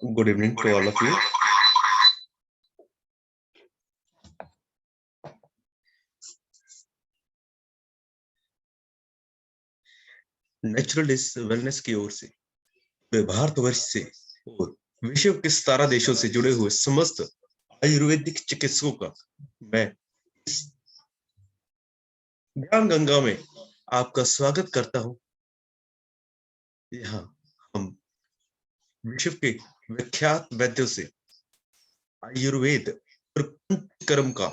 Good evening to all of you. Natural wellness की ओर से भारतवर्ष से और विश्व के 17 देशों से जुड़े हुए समस्त आयुर्वेदिक चिकित्सकों का मैं इस ज्ञान गंगा में आपका स्वागत करता हूं। यहाँ हम विश्व के विख्यात वैद्यों से आयुर्वेद और पंचकर्म का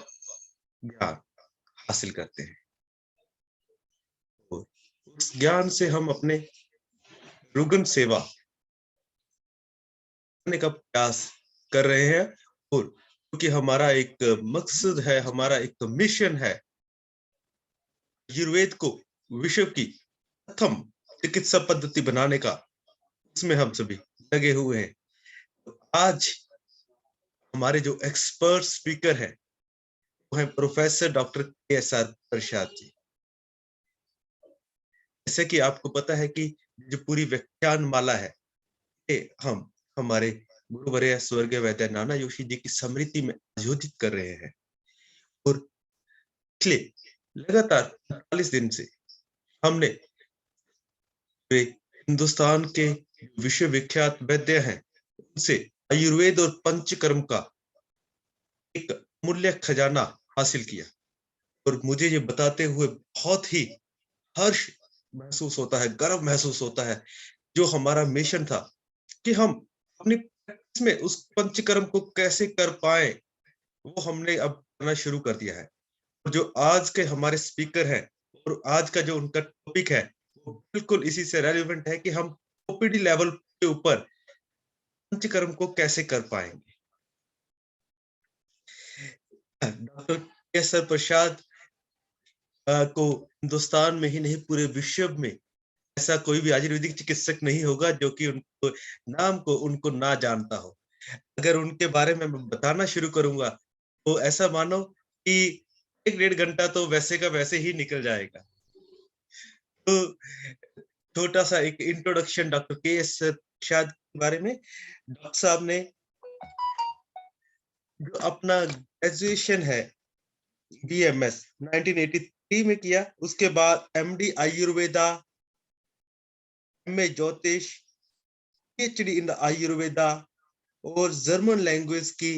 ज्ञान हासिल करते हैं और उस ज्ञान से हम अपने रुग्ण सेवा करने का प्रयास कर रहे हैं और क्योंकि हमारा एक मकसद है, हमारा एक मिशन है आयुर्वेद को विश्व की प्रथम चिकित्सा पद्धति बनाने का, उसमें हम सभी लगे हुए हैं। तो आज हमारे जो एक्सपर्ट स्पीकर हैं वो है professor doctor K S R. Prasad ji. जैसे कि आपको पता है कि जो पूरी व्याख्यान माला है ये हम हमारे गुरुवर्य स्वर्गीय वैद्य नाना जोशी जी की स्मृति में आयोजित कर रहे हैं और पिछले लगातार 45 दिन से हमने हिंदुस्तान के विश्व विख्यात वैद्य हैं उनसे आयुर्वेद और पंचकर्म का एक मूल्य खजाना हासिल किया और मुझे ये बताते हुए बहुत ही हर्ष महसूस होता है, गर्व महसूस होता है। जो हमारा मिशन था कि हम अपनी प्रैक्टिस में उस पंचकर्म को कैसे कर पाए, वो हमने अब करना शुरू कर दिया है। और जो आज के हमारे स्पीकर हैं और आज का जो उनका टॉपिक है वो बिल्कुल इसी से रेलेवेंट है कि हम ओपीडी लेवल के ऊपर पंचकर्म को कैसे कर पाएंगे। Doctor K S R. प्रसाद को हिंदुस्तान में ही नहीं पूरे विश्व में ऐसा कोई भी आयुर्वेदिक चिकित्सक नहीं होगा जो कि उनको नाम को उनको ना जानता हो। अगर उनके बारे में मैं बताना शुरू करूंगा तो ऐसा मानो कि 1-1.5 घंटा तो वैसे का वैसे ही निकल जाएगा। तो छोटा सा एक इंट्रोडक्शन डॉक्टर के.एस. प्रसाद के बारे में। डॉक्टर साहब ने जो अपना ग्रेजुएशन है बीएमएस 1983 में किया, उसके बाद एमडी आयुर्वेदा, एमए ज्योतिष, पीएचडी इन आयुर्वेदा और जर्मन लैंग्वेज की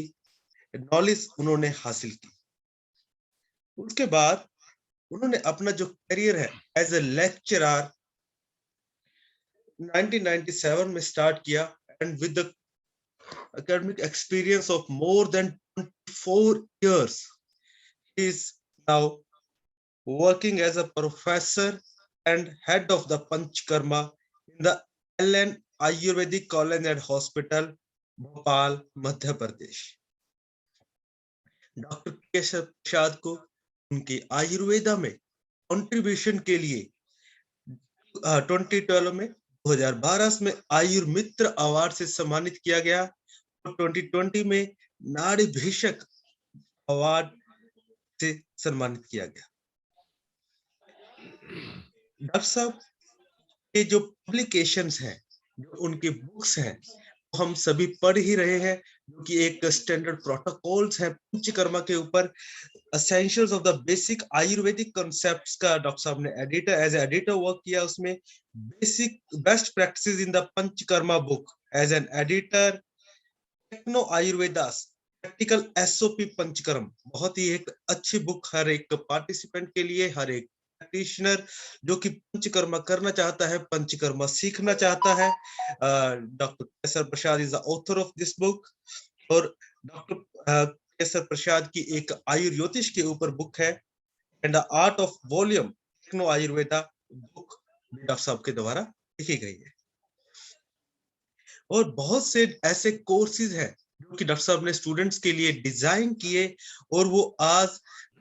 नॉलेज उन्होंने हासिल की। उसके बाद उन्होंने अपना जो करियर है एज ए लेक्चरर 1997 में स्टार्ट किया and with the academic experience of more than 24 years he is now working as a professor and head of the Panchkarma in the LN Ayurvedic College and Hospital, Bhopal, Madhya Pradesh. Doctor Keshav Prasad को उनके आयुर्वेदा में contribution के लिए 2012 में 2012 में आयुर्मित्र award से सम्मानित किया गया और 2020 में नाड़ी भीषक अवार्ड से सम्मानित किया गया। डॉक्टर साहब के जो पब्लिकेशंस हैं, जो उनकी बुक्स हैं, वो हम सभी पढ़ ही रहे हैं, जो कि एक स्टैंडर्ड प्रोटोकॉल्स है पंचकर्मा के ऊपर, essentials of the basic Ayurvedic concepts का डॉक्टर साहब ने एडिटर वर्क किया। उसमें basic best practices in the Panchakarma book as an editor, techno Ayurvedas practical SOP Panchakarma, बहुत ही एक अच्छी बुक हर एक पार्टिसिपेंट के लिए, हर एक प्रैक्टिशनर जो कि पंचकर्मा करना चाहता है, पंचकर्मा सीखना चाहता है। Doctor K S R. Prasad is the author of this book और डॉक्टर के.एस.आर. प्रसाद की एक आयुर्ज्योतिष के ऊपर बुक है and the art of volume techno Ayurveda book doctor साहब के द्वारा लिखी गई है। और बहुत से ऐसे कोर्सेज हैं जो कि डॉक्टर साहब ने स्टूडेंट्स के लिए डिजाइन किए और वो आज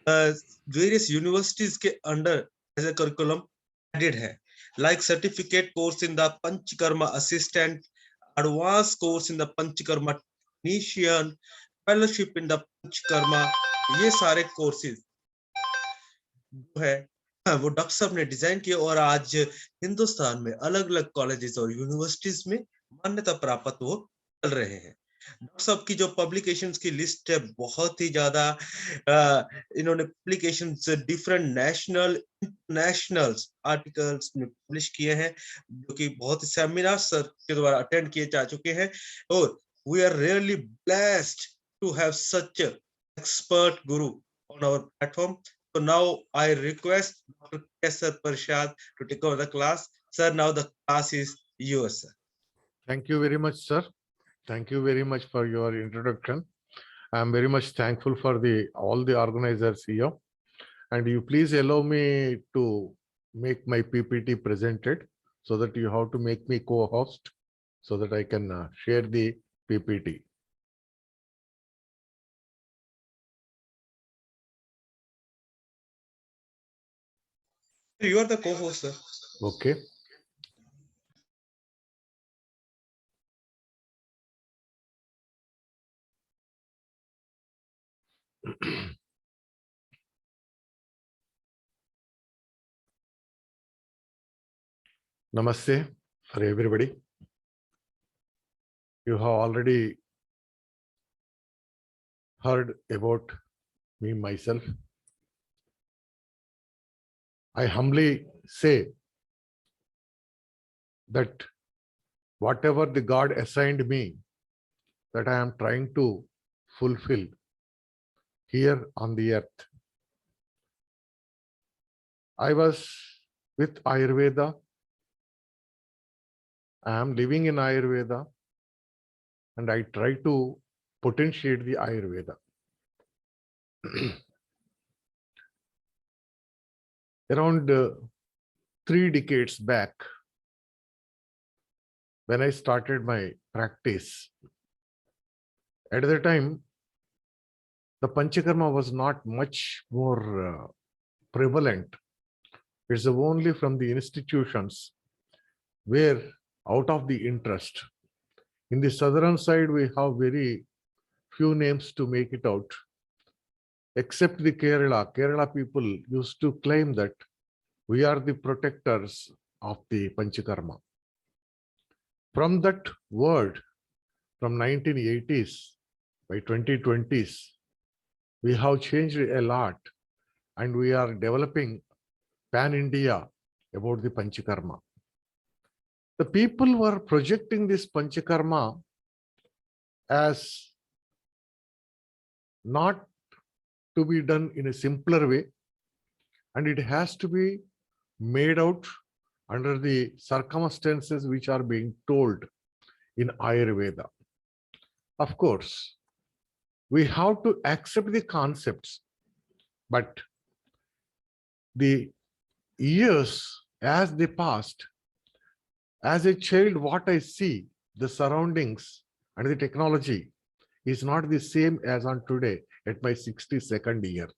वेरियस यूनिवर्सिटीज के under as a curriculum added है, like certificate course in the Panchakarma assistant, advance course in the Panchakarma technician, fellowship in the Panchakarma. ये सारे कोर्सेज जो है वो डॉक्टर साहब ने डिजाइन किए और आज हिंदुस्तान में अलग अलग कॉलेजेस और यूनिवर्सिटीज में मान्यता प्राप्त वो चल रहे हैं। डॉक्टर साहब की जो पब्लिकेशंस की लिस्ट है बहुत ही ज्यादा, इन्होंने publications different national internationals articles में पब्लिश किए हैं, जो कि बहुत सेमिनार सर के द्वारा अटेंड किए जा चुके हैं। और we are really blessed to have such expert guru on our platform. So now I request Dr. Kesar Parshad to take over the class. Sir, now the class is yours, sir. Thank you very much, sir. Thank you very much for your introduction. I am very much thankful for all the organizers here. And you please allow me to make my PPT presented so that you have to make me co-host so that I can share the PPT. You are the co-host, sir. Okay. Namaste for everybody. You have already heard about me myself. I humbly say that whatever the God assigned me, that I am trying to fulfill here on the earth. I was with Ayurveda. I am living in Ayurveda and I try to potentiate the Ayurveda. Around 3 decades back, when I started my practice, at the time, the Panchakarma was not much more prevalent. It's only from the institutions where out of the interest. In the southern side, we have very few names to make it out. Except the Kerala. Kerala people used to claim that we are the protectors of the Panchakarma. From that word, from 1980s, by 2020s, we have changed a lot and we are developing pan-India about the Panchakarma. The people were projecting this Panchakarma as not to be done in a simpler way, and it has to be made out under the circumstances which are being told in Ayurveda. Of course, we have to accept the concepts, but the years as they passed, as a child, what I see, the surroundings and the technology is not the same as on today at my 62nd year.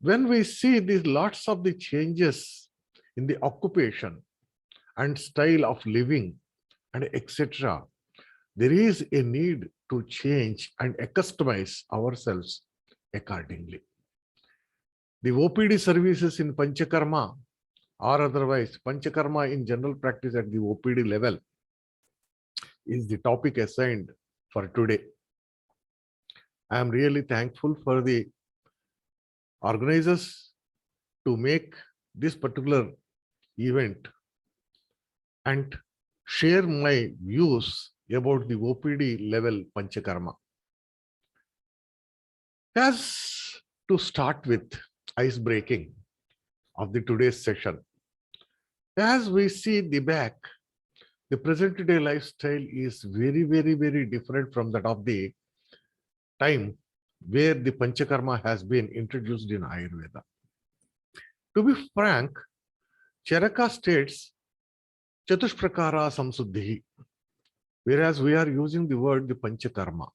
When we see these lots of the changes in the occupation and style of living and etc., there is a need to change and customize ourselves accordingly. The OPD services in Panchakarma or otherwise Panchakarma in general practice at the OPD level is the topic assigned for today. I am really thankful for the organizers to make this particular event and share my views about the OPD level Panchakarma. As to start with ice breaking of the today's session, as we see the back, the present day lifestyle is very, very, very different from that of the time where the Panchakarma has been introduced in Ayurveda. To be frank, Charaka states Chatushprakara Samsuddhi, whereas we are using the word the Panchakarma.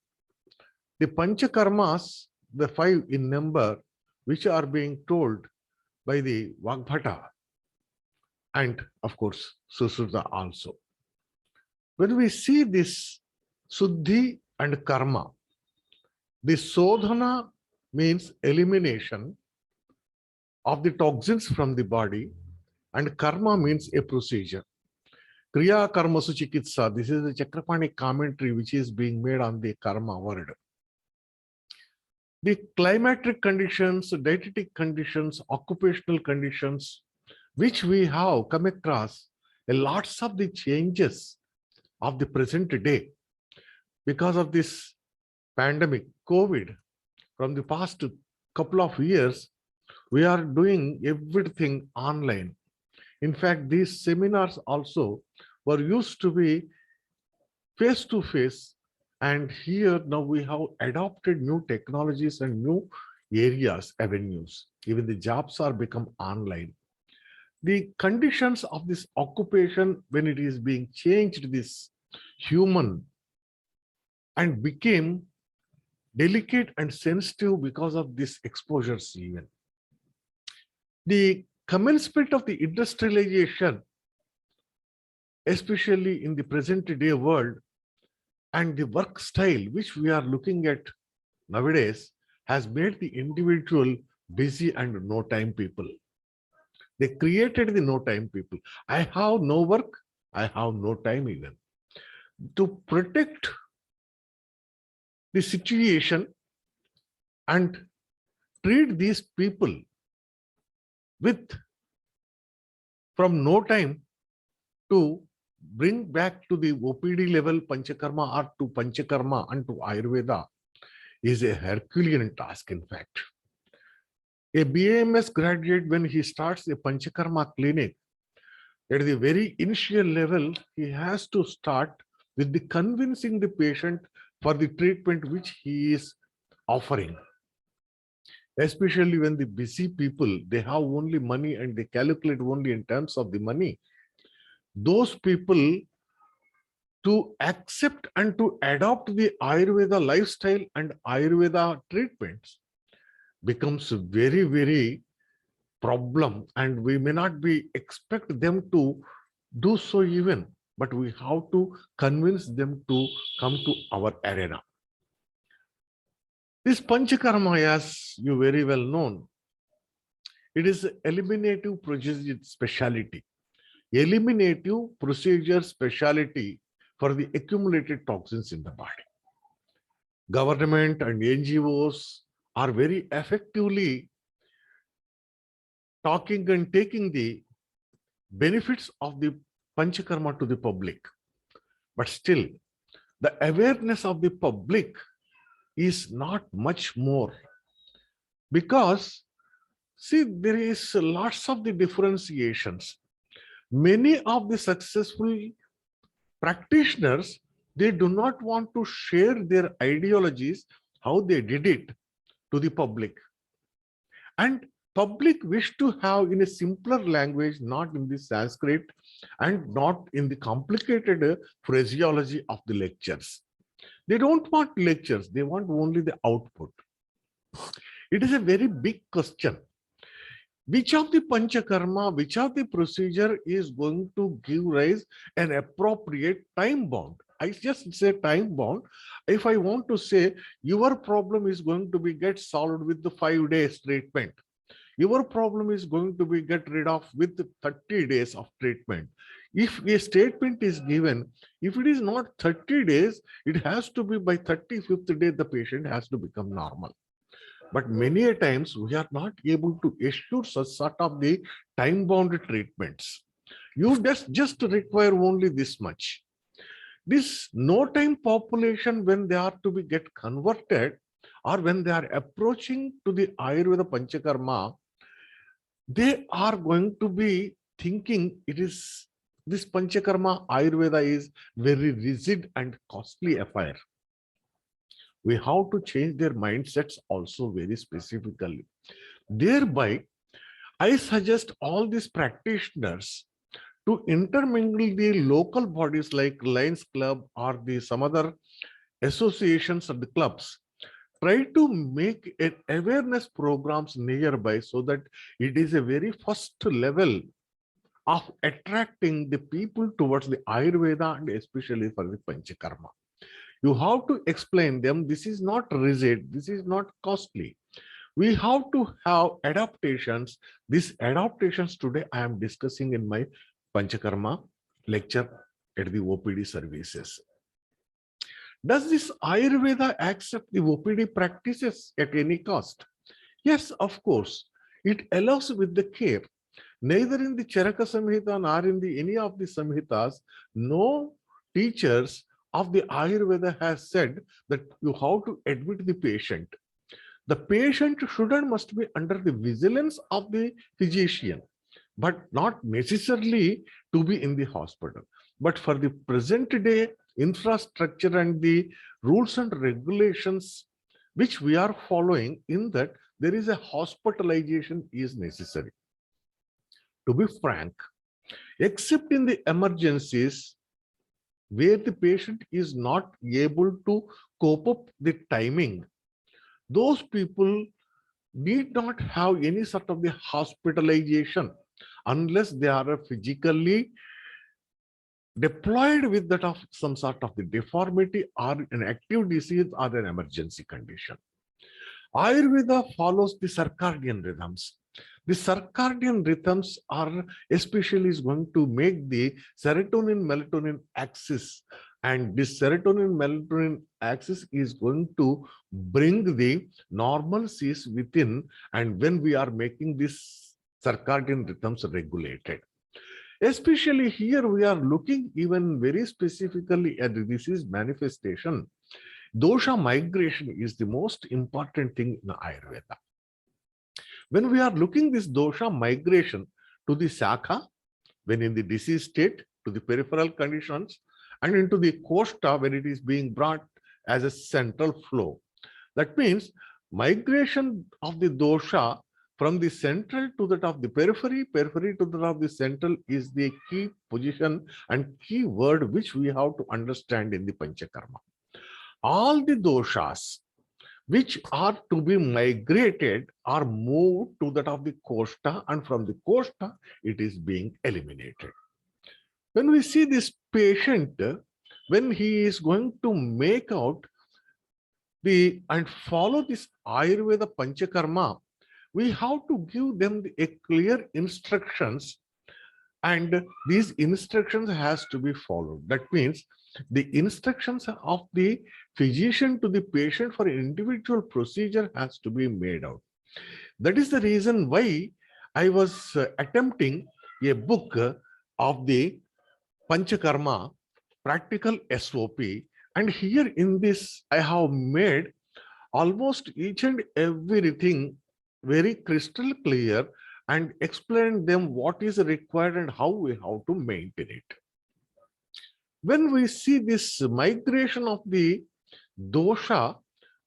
The Panchakarmas, the 5 in number, which are being told by the Vagbhata and of course Sushruta also. When we see this Suddhi and Karma, the Sodhana means elimination of the toxins from the body and Karma means a procedure. Kriya Karma Suchikitsa. This is a Chakrapani commentary which is being made on the karma word. The climatic conditions, dietetic conditions, occupational conditions, which we have come across, a lots of the changes of the present day because of this pandemic, COVID. From the past couple of years, we are doing everything online. In fact, these seminars also were used to be face to face, and here now we have adopted new technologies and new areas, avenues. Even the jobs are become online. The conditions of this occupation, when it is being changed, this human, and became delicate and sensitive because of this exposures even. The commencement of the industrialization, especially in the present day world, and the work style which we are looking at nowadays has made the individual busy and no time people. They created the no time people. I have no work, I have no time even. To protect the situation and treat these people with from no time to bring back to the OPD level Panchakarma or to Panchakarma and to Ayurveda is a Herculean task, in fact. A BAMS graduate, when he starts a Panchakarma clinic, at the very initial level, he has to start with the convincing the patient for the treatment which he is offering. Especially when the busy people, they have only money and they calculate only in terms of the money. Those people to accept and to adopt the Ayurveda lifestyle and Ayurveda treatments becomes very, very problem, and we may not be expect them to do so even, but we have to convince them to come to our arena. This Panchakarma, as you very well known, it is eliminative procedure speciality. Eliminative procedure speciality for the accumulated toxins in the body. Government and NGOs are very effectively talking and taking the benefits of the Panchakarma to the public. But still, the awareness of the public is not much more, because, see, there is lots of the differentiations. Many of the successful practitioners, they do not want to share their ideologies, how they did it, to the public. And public wish to have in a simpler language, not in the Sanskrit and not in the complicated phraseology of the lectures. They don't want lectures, they want only the output. It is a very big question. Which of the Panchakarma, which of the procedure is going to give rise an appropriate time bound? I just say time bound. If I want to say your problem is going to be get solved with the 5 days treatment, your problem is going to be get rid of with 30 days of treatment. If a statement is given, if it is not 30 days, it has to be by 35th day, the patient has to become normal. But many a times we are not able to assure such sort of the time-bound treatments. You just require only this much. This no-time population, when they are to be get converted, or when they are approaching to the Ayurveda Panchakarma, they are going to be thinking it is this Panchakarma Ayurveda is very rigid and costly affair. We have to change their mindsets also very specifically. Thereby, I suggest all these practitioners to intermingle the local bodies like Lions Club or the some other associations of the clubs. Try to make an awareness programs nearby so that it is a very first level of attracting the people towards the Ayurveda and especially for the Panchakarma. You have to explain them, this is not rigid, this is not costly. We have to have adaptations. These adaptations today I am discussing in my Panchakarma lecture at the OPD services. Does this Ayurveda accept the OPD practices at any cost? Yes, of course. It allows with the care. Neither in the Charaka Samhita nor in the any of the Samhitas, no teachers of the Ayurveda has said that you have to admit the patient. The patient must be under the vigilance of the physician, but not necessarily to be in the hospital. But for the present day infrastructure and the rules and regulations which we are following, in that there is a hospitalization is necessary. To be frank, except in the emergencies where the patient is not able to cope up the timing, those people need not have any sort of the hospitalization unless they are physically deployed with that of some sort of the deformity or an active disease or an emergency condition. Ayurveda follows the circadian rhythms. The circadian rhythms are especially is going to make the serotonin-melatonin axis, and this serotonin-melatonin axis is going to bring the normalcies within, and when we are making this circadian rhythms regulated. Especially here, we are looking even very specifically at the disease manifestation. Dosha migration is the most important thing in Ayurveda. When we are looking this dosha migration to the Sakha, when in the disease state, to the peripheral conditions, and into the koshta when it is being brought as a central flow. That means migration of the dosha from the central to that of the periphery, periphery to that of the central is the key position and key word which we have to understand in the Panchakarma. All the doshas which are to be migrated are moved to that of the koshta, and from the koshta it is being eliminated. When we see this patient, when he is going to make out and follow this Ayurveda Panchakarma, we have to give them a clear instructions, and these instructions has to be followed. That means the instructions of the physician to the patient for individual procedure has to be made out. That is the reason why I was attempting a book of the Panchakarma practical SOP, and here in this I have made almost each and everything very crystal clear and explain them what is required and how we have to maintain it. When we see this migration of the dosha,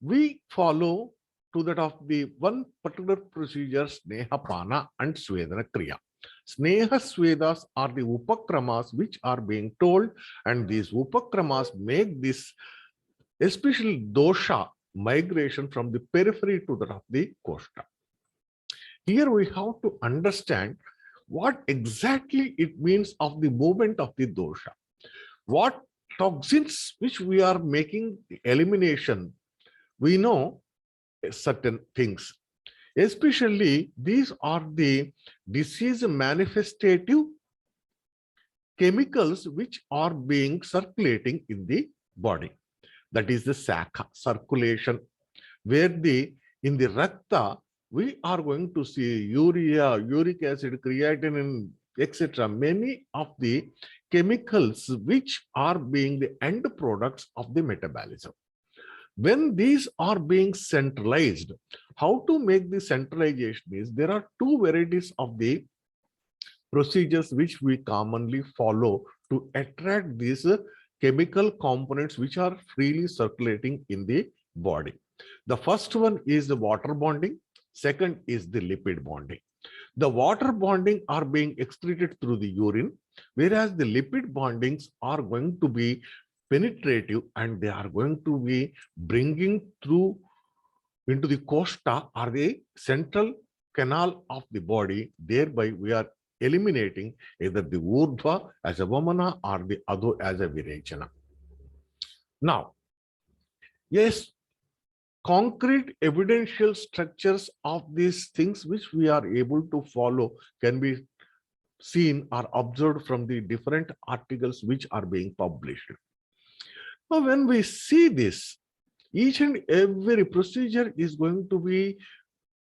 we follow to that of the one particular procedure, Sneha Pana and Swedana Kriya. Sneha Swedas are the upakramas which are being told, and these upakramas make this especially dosha migration from the periphery to that of the koshta. Here we have to understand what exactly it means of the movement of the dosha. What toxins which we are making the elimination, we know certain things. Especially these are the disease manifestative chemicals which are being circulating in the body. That is the Sakha circulation, where in the Rakta, we are going to see urea, uric acid, creatinine, etc. Many of the chemicals which are being the end products of the metabolism. When these are being centralized, how to make the centralization is there are two varieties of the procedures which we commonly follow to attract these chemical components which are freely circulating in the body. The first one is the water bonding. Second is the lipid bonding. The water bonding are being excreted through the urine, whereas the lipid bondings are going to be penetrative and they are going to be bringing through into the koshta or the central canal of the body. Thereby, we are eliminating either the urdhva as a vamana or the adho as a virechana. Now, yes, concrete evidential structures of these things which we are able to follow can be seen or observed from the different articles which are being published. Now, when we see this, each and every procedure is going to be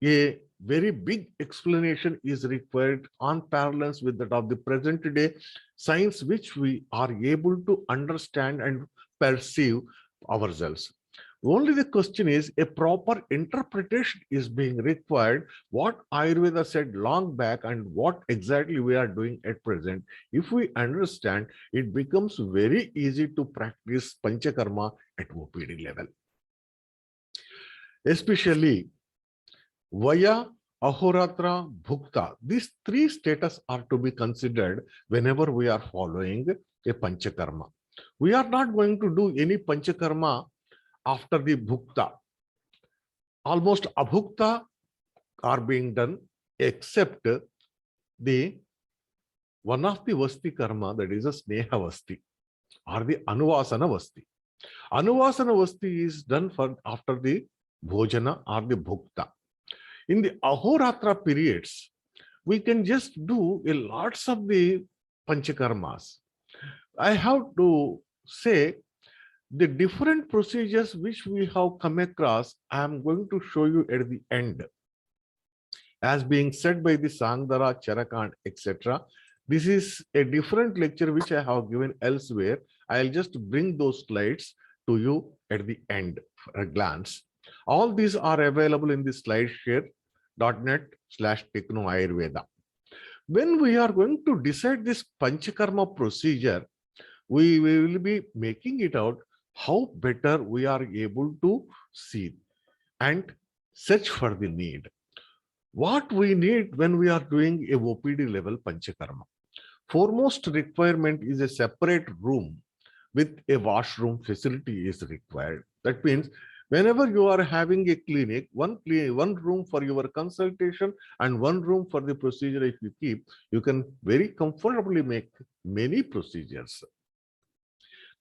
a very big explanation is required on parallels with that of the present day science, which we are able to understand and perceive ourselves. Only the question is a proper interpretation is being required. What Ayurveda said long back and what exactly we are doing at present. If we understand, it becomes very easy to practice Panchakarma at OPD level. Especially Vaya, Ahoratra, Bhukta. These three status are to be considered whenever we are following a Panchakarma. We are not going to do any Panchakarma after the Bhukta. Almost Abhukta are being done except the one of the Vasti Karma, that is a Sneha Vasti or the Anuvasana Vasti. Anuvasana Vasti is done for after the Bhojana or the Bhukta. In the Ahoratra periods, we can just do a lots of the Panchakarmas. I have to say the different procedures which we have come across, I am going to show you at the end. As being said by the Sangdara, Charakan, etc. This is a different lecture which I have given elsewhere. I'll just bring those slides to you at the end for a glance. All these are available in the slideshare.net/Techno Ayurveda. When we are going to decide this Panchakarma procedure, we will be making it out how better we are able to see and search for the need. What we need when we are doing a OPD level Panchakarma. Foremost requirement is a separate room with a washroom facility is required. That means whenever you are having a clinic, one room for your consultation and one room for the procedure, if you keep, you can very comfortably make many procedures.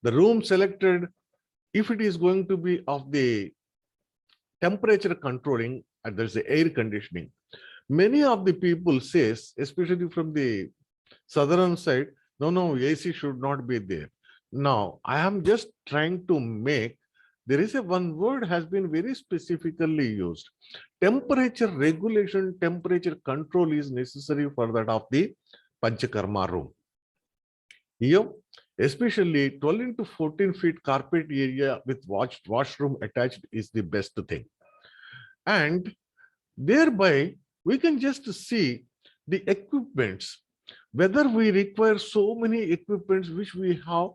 The room selected, if it is going to be of the temperature controlling and there's the air conditioning, many of the people says, especially from the southern side, no, AC should not be there. Now, I am just trying to make, there is a one word has been very specifically used. Temperature regulation, temperature control is necessary for that of the Panchakarma room. Here, especially 12 into 14 feet carpet area with washroom attached is the best thing. And thereby, we can just see the equipments, whether we require so many equipments which we have,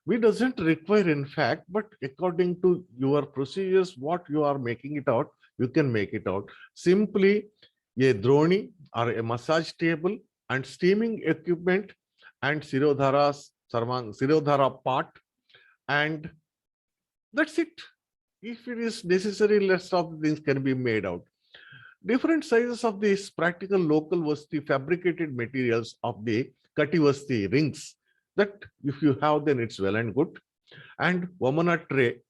we doesn't require in fact, but according to your procedures, what you are making it out, you can make it out. Simply a droni or a massage table and steaming equipment and Sirodhara pot, and that's it. If it is necessary, less of things can be made out. Different sizes of these practical local Vasti fabricated materials of the Kati Vasti rings, that if you have, then it's well and good. And Vamana tray.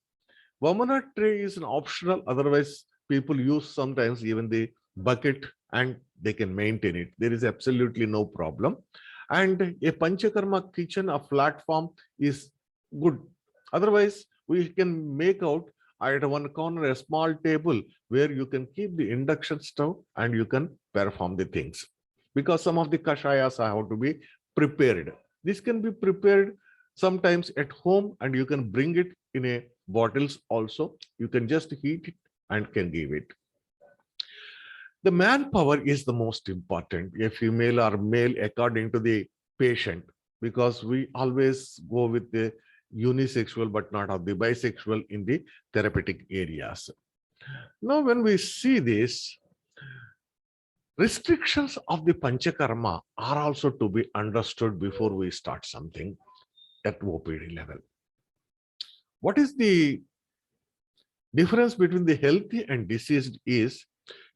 Vamana tray is an optional, otherwise people use sometimes even the bucket and they can maintain it. There is absolutely no problem. And a Panchakarma kitchen, a platform is good. Otherwise, we can make out at one corner a small table where you can keep the induction stove and you can perform the things. Because some of the kashayas have to be prepared. This can be prepared sometimes at home and you can bring it in a bottles also. You can just heat it and can give it. The manpower is the most important, a female or male according to the patient, because we always go with the unisexual but not of the bisexual in the therapeutic areas. Now, when we see this, restrictions of the Panchakarma are also to be understood before we start something at OPD level. What is the difference between the healthy and diseased is,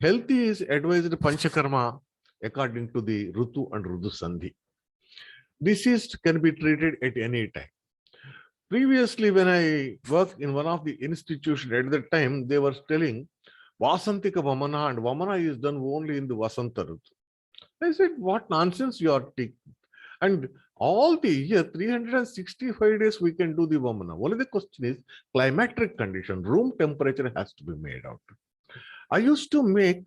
healthy is advised Panchakarma according to the Rutu and Rudu Sandhi. Diseased can be treated at any time. Previously, when I worked in one of the institutions at that time, they were telling Vasantika Vamana, and Vamana is done only in the Vasanta Rutu. I said, what nonsense you are taking? And all the year, 365 days, we can do the Vamana. Only the question is climatic condition, room temperature has to be made out. I used to make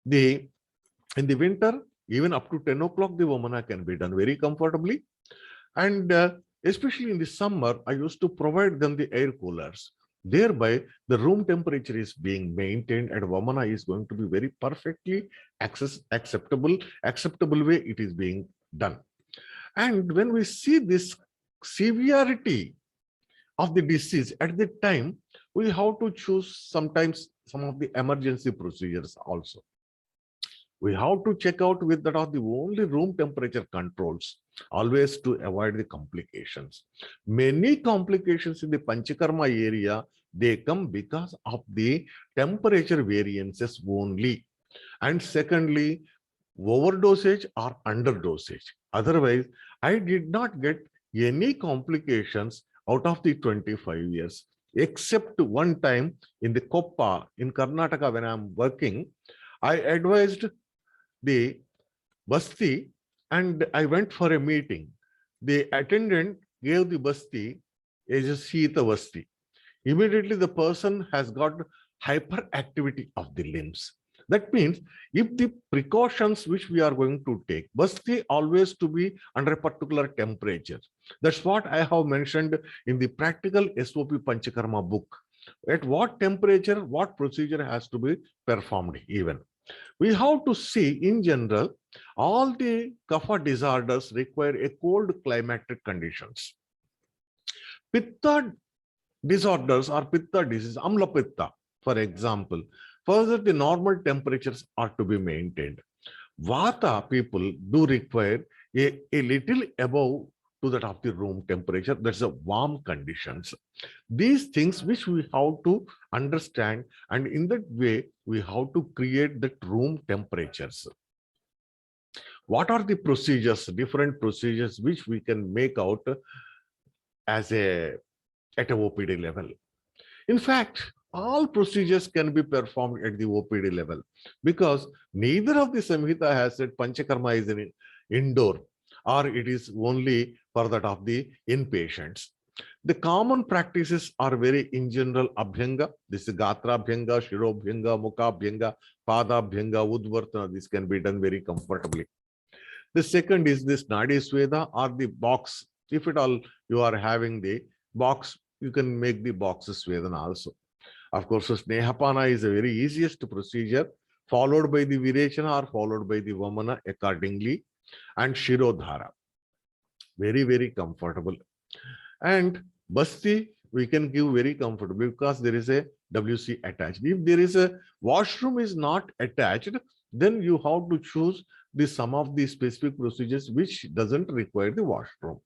in the winter, even up to 10 o'clock, the Vamana can be done very comfortably. And especially in the summer, I used to provide them the air coolers. Thereby, the room temperature is being maintained and Vamana is going to be very perfectly acceptable way it is being done. And when we see this severity of the disease at the time, we have to choose sometimes some of the emergency procedures also. We have to check out with that are the only room temperature controls, always to avoid the complications. Many complications in the Panchakarma area, they come because of the temperature variances only. And secondly, overdosage or underdosage. Otherwise, I did not get any complications out of the 25 years, except one time in the Koppa in Karnataka when I'm working, I advised the Basti and I went for a meeting. The attendant gave the Basti as a Sita Basti. Immediately the person has got hyperactivity of the limbs. That means if the precautions which we are going to take, Basti always to be under a particular temperature. That's what I have mentioned in the practical SOP Panchakarma book. At what temperature, what procedure has to be performed even. We have to see in general, all the kapha disorders require a cold climatic conditions. Pitta disorders or pitta disease, amla pitta, for example, further the normal temperatures are to be maintained. Vata people do require a little above to that of the room temperature. That's a warm conditions. These things which we have to understand, and in that way we have to create that room temperatures. What are the procedures, different procedures which we can make out as at a OPD level? In fact, all procedures can be performed at the OPD level because neither of the Samhita has said Panchakarma is an indoor or it is only for that of the inpatients. The common practices are very in general Abhyanga. This is Gatra Abhyanga, Shirobhyanga, Mukha Abhyanga, Pada Abhyanga, Udvartana. This can be done very comfortably. The second is this Nadi Sweda or the box. If at all you are having the box, you can make the boxes Svedana also. Of course, Snehapana is a very easiest procedure, followed by the Virechana or followed by the Vamana accordingly, and Shirodhara. Very, very comfortable. And Basti, we can give very comfortable because there is a WC attached. If there is a washroom is not attached, then you have to choose the some of the specific procedures which doesn't require the washroom,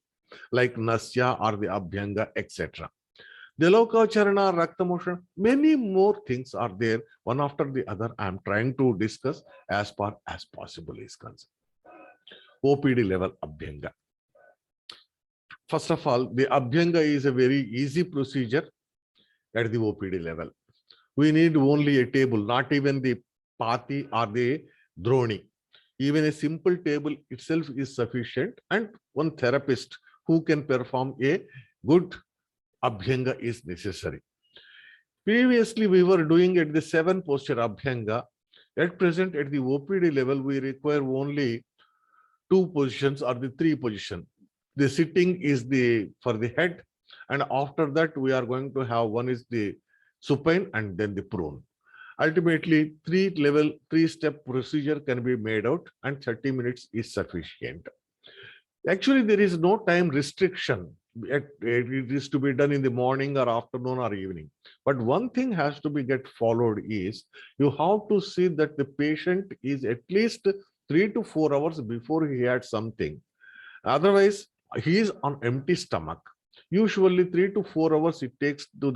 like Nasya or the Abhyanga, etc. The Lokacharana, Rakta motion, many more things are there, one after the other. I am trying to discuss as far as possible is concerned. OPD level Abhyanga. First of all, the Abhyanga is a very easy procedure at the OPD level. We need only a table, not even the Pati or the Droni. Even a simple table itself is sufficient, and one therapist who can perform a good Abhyanga is necessary. Previously, we were doing at the 7 posture Abhyanga. At present, at the OPD level, we require only 2 positions or the 3 positions. The sitting is for the head, and after that, we are going to have one is the supine and then the prone. Ultimately, 3-step procedure can be made out, and 30 minutes is sufficient. Actually, there is no time restriction. It is to be done in the morning or afternoon or evening. But one thing has to be get followed is you have to see that the patient is at least 3 to 4 hours before he had something. Otherwise, he is on empty stomach. Usually 3 to 4 hours it takes to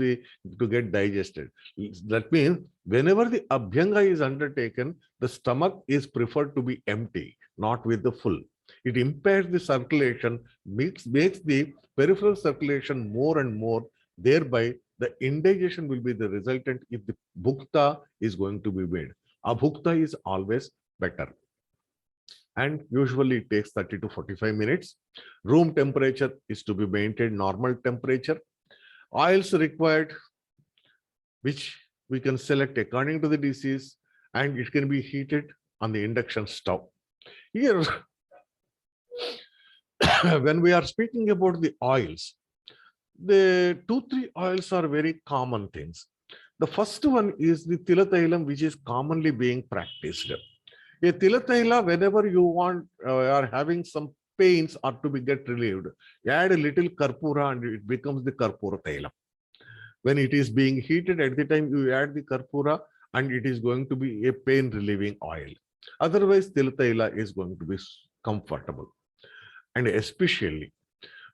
get digested. That means whenever the Abhyanga is undertaken, the stomach is preferred to be empty, not with the full. It impairs the circulation, makes the peripheral circulation more and more. Thereby, the indigestion will be the resultant if the bhukta is going to be made. Abhukta is always better. and usually it takes 30 to 45 minutes. Room temperature is to be maintained normal temperature. Oils required, which we can select according to the disease, and it can be heated on the induction stove. Here, when we are speaking about the oils, the 2-3 oils are very common things. The first one is the Tilatailam, which is commonly being practiced. A Tilataila, whenever you want are having some pains or to be get relieved, you add a little Karpura and it becomes the Karpura Tailam. When it is being heated, at the time you add the Karpura and it is going to be a pain relieving oil. Otherwise, Tilataila is going to be comfortable. And especially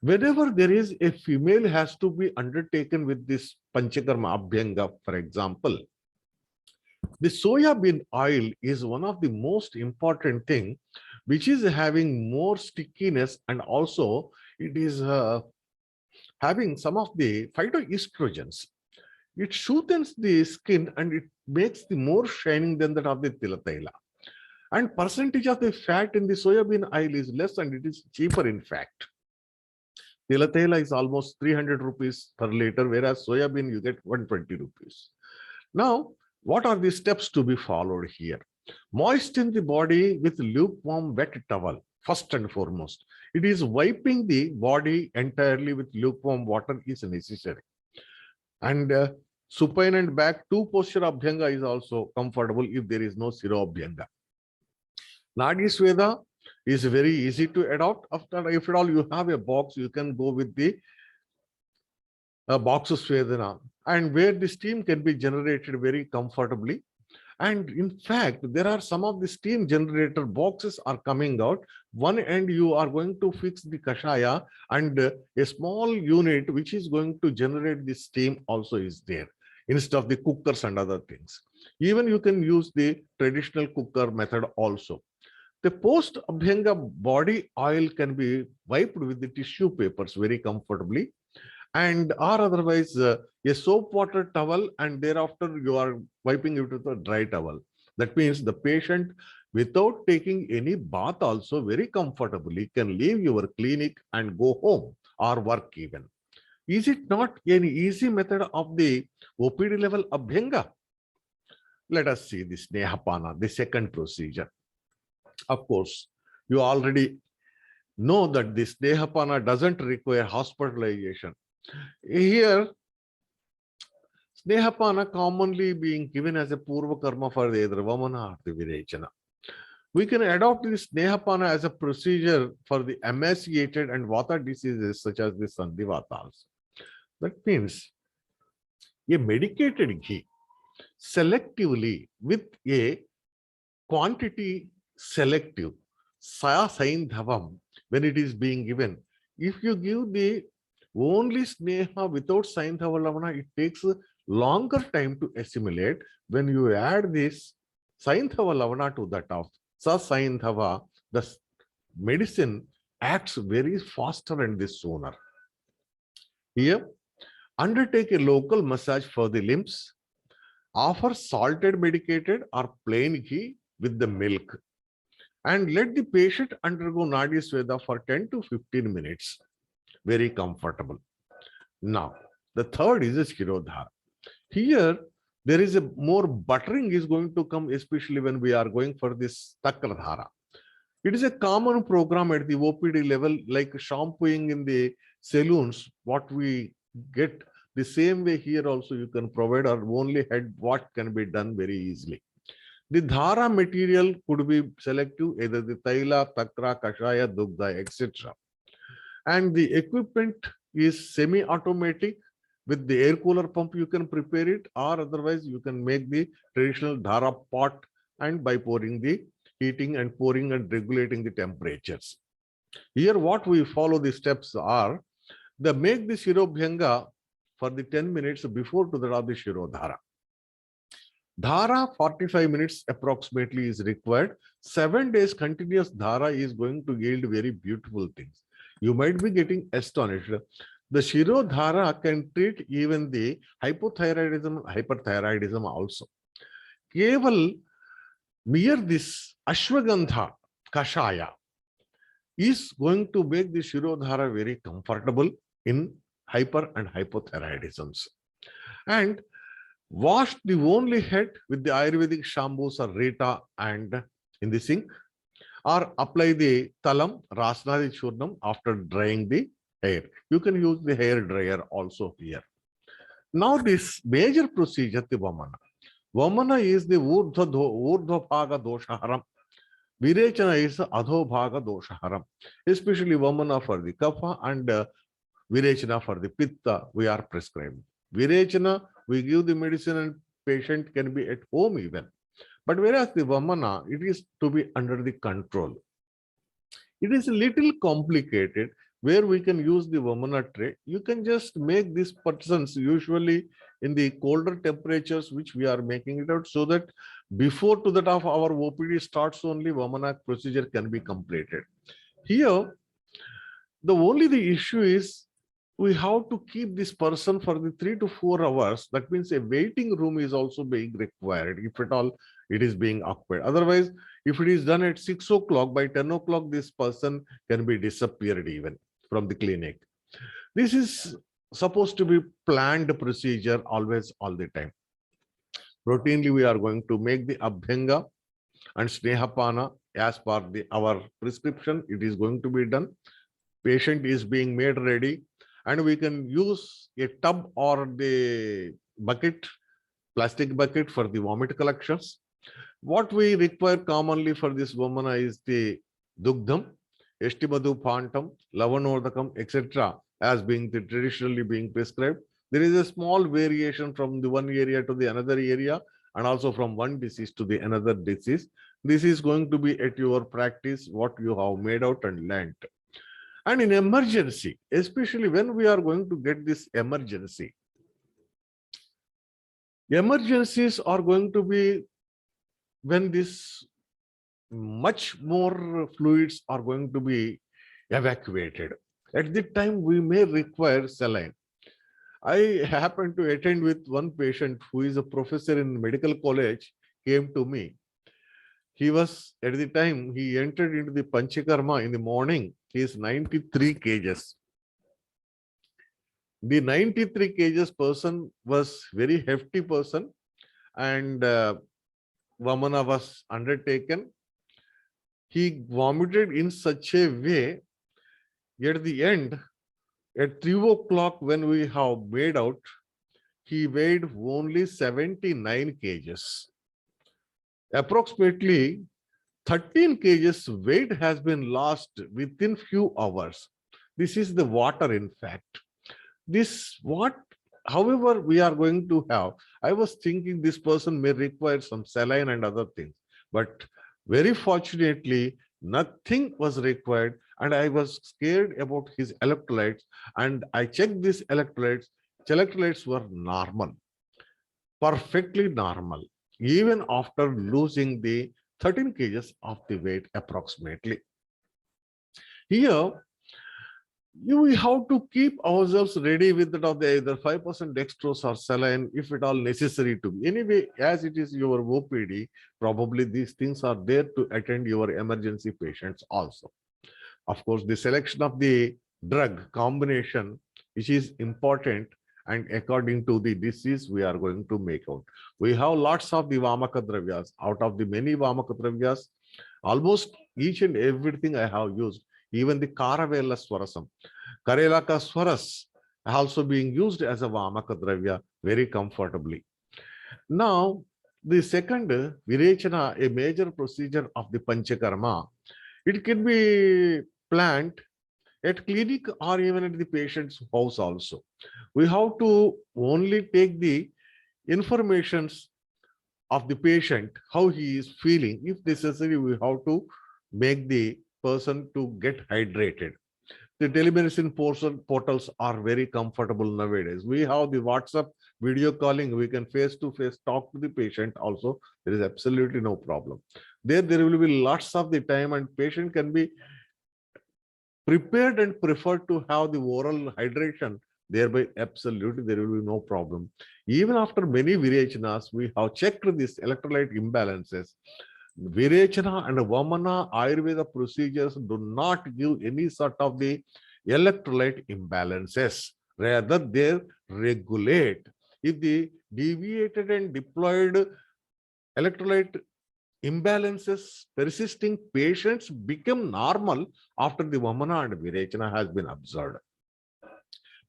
whenever there is a female has to be undertaken with this Panchakarma Abhyanga, for example, the soya bean oil is one of the most important thing, which is having more stickiness, and also it is having some of the phytoestrogens. It soothes the skin and it makes the more shining than that of the Tilataila. And percentage of the fat in the soya bean oil is less and it is cheaper in fact. Tilataila is almost 300 rupees per liter, whereas soya bean you get 120 rupees. Now, what are the steps to be followed here? Moisten the body with lukewarm wet towel, first and foremost. It is wiping the body entirely with lukewarm water is necessary. And supine and back 2 posture Abhyanga is also comfortable if there is no Siro Abhyanga. Nadi Sweda is very easy to adopt. After, if at all you have a box, you can go with the box of Swedana, and where the steam can be generated very comfortably. And in fact, there are some of the steam generator boxes are coming out. One end you are going to fix the Kashaya, and a small unit which is going to generate the steam also is there instead of the cookers and other things. Even you can use the traditional cooker method also. The post Abhyanga body oil can be wiped with the tissue papers very comfortably, and or otherwise a soap water towel, and thereafter you are wiping it with a dry towel. That means the patient, without taking any bath also very comfortably, can leave your clinic and go home or work even. Is it not an easy method of the OPD level Abhyanga? Let us see this Snehapana, the second procedure. Of course, you already know that this Snehapana doesn't require hospitalization. Here, Snehapana commonly being given as a Purva Karma for the Vamana or the Virechana. We can adopt this Snehapana as a procedure for the emaciated and Vata diseases such as the Sandhivatas. That means a medicated ghee selectively with a quantity selective Saindhavam when it is being given. If you give the only Sneha without Saindhava Lavana, it takes a longer time to assimilate. When you add this Saindhava Lavana to that of Saindhava, the medicine acts very faster and this sooner. Here, undertake a local massage for the limbs. Offer salted medicated or plain ghee with the milk, and let the patient undergo Nadi Sweda for 10 to 15 minutes. Very comfortable. Now, the third is a Shirodhara. Here, there is a more buttering is going to come, especially when we are going for this Takradhara. It is a common program at the OPD level, like shampooing in the saloons, what we get. The same way here also you can provide or only head what can be done very easily. The dhara material could be selective, either the taila, takra, kashaya, dugdha, etc. And the equipment is semi-automatic. With the air cooler pump, you can prepare it, or otherwise you can make the traditional dhara pot and by pouring the heating and pouring and regulating the temperatures. Here, what we follow the steps are, the make the Shirobhyanga for the 10 minutes before to that of the Shirodhara. Dhara 45 minutes approximately is required. 7 days continuous dhara is going to yield very beautiful things. You might be getting astonished. The Shirodhara can treat even the hypothyroidism, hyperthyroidism also. Keval mere this Ashwagandha kashaya is going to make the Shirodhara very comfortable in hyper and hypothyroidisms. And wash the only head with the Ayurvedic shampoos or Rita and in the sink, or apply the Talam, Rasnadi Churnam after drying the hair. You can use the hair dryer also here. Now this major procedure, the Vamana. Vamana is the Urdhva Bhaga Doshaharam. Virechana is Adho Bhaga Doshaharam. Especially Vamana for the Kapha and Virechana for the Pitta we are prescribed. Virechana, we give the medicine and patient can be at home even. But whereas the Vamana, it is to be under the control. It is a little complicated where we can use the Vamana tray. You can just make these persons usually in the colder temperatures, which we are making it out, so that before to that of our OPD starts only Vamana procedure can be completed. Here, the issue is we have to keep this person for the 3 to 4 hours. That means a waiting room is also being required, if at all it is being occupied. Otherwise, if it is done at 6 o'clock, by 10 o'clock, this person can be disappeared even from the clinic. This is supposed to be planned procedure always, all the time. Routinely, we are going to make the Abhyanga and Snehapana as per our prescription. It is going to be done. Patient is being made ready, and we can use a tub or the bucket, plastic bucket for the vomit collections. What we require commonly for this Vamana is the Dugdham, Estimadu Phantam, Lavanodakam, etc. as being the traditionally being prescribed. There is a small variation from the one area to the another area, and also from one disease to the another disease. This is going to be at your practice, what you have made out and learned. And in emergency, especially when we are going to get this emergency, emergencies are going to be when this much more fluids are going to be evacuated. At the time, we may require saline. I happened to attend with one patient who is a professor in medical college, came to me. He was, at the time, he entered into the Panchakarma in the morning. He is 93 kgs. The 93 kgs person was very hefty person, and Vamana was undertaken. He vomited in such a way, at the end, at 3 o'clock when we have made out, he weighed only 79 kgs. Approximately 13 kgs weight has been lost within few hours. This is the water, in fact. This what, however, we are going to have. I was thinking this person may require some saline and other things, but very fortunately, nothing was required, and I was scared about his electrolytes, and I checked these electrolytes. Electrolytes were normal, perfectly normal, even after losing the 13 kgs of the weight approximately. Here, we have to keep ourselves ready with that of the either 5% dextrose or saline, if at all necessary to be. Anyway, as it is your OPD, probably these things are there to attend your emergency patients also. Of course, the selection of the drug combination, which is important, and according to the disease, we are going to make out. We have lots of the Vamaka Dravyas. Out of the many Vamaka Dravyas, almost each and everything I have used, even the Karavela Swarasam, Karelaka Swaras also being used as a Vamaka Dravya very comfortably. Now, the second, Virechana, a major procedure of the Panchakarma, it can be planned at clinic or even at the patient's house also. We have to only take the informations of the patient, how he is feeling. If necessary, we have to make the person to get hydrated. The telemedicine portals are very comfortable nowadays. We have the WhatsApp video calling. We can face-to-face talk to the patient also. There is absolutely no problem. There will be lots of the time, and patient can be prepared and preferred to have the oral hydration. Thereby, absolutely, there will be no problem. Even after many Virechanas, we have checked these electrolyte imbalances. Virechana and Vamana Ayurveda procedures do not give any sort of the electrolyte imbalances. Rather, they regulate. If the deviated and deployed electrolyte imbalances persisting, patients become normal after the Vamana and Virechana has been observed.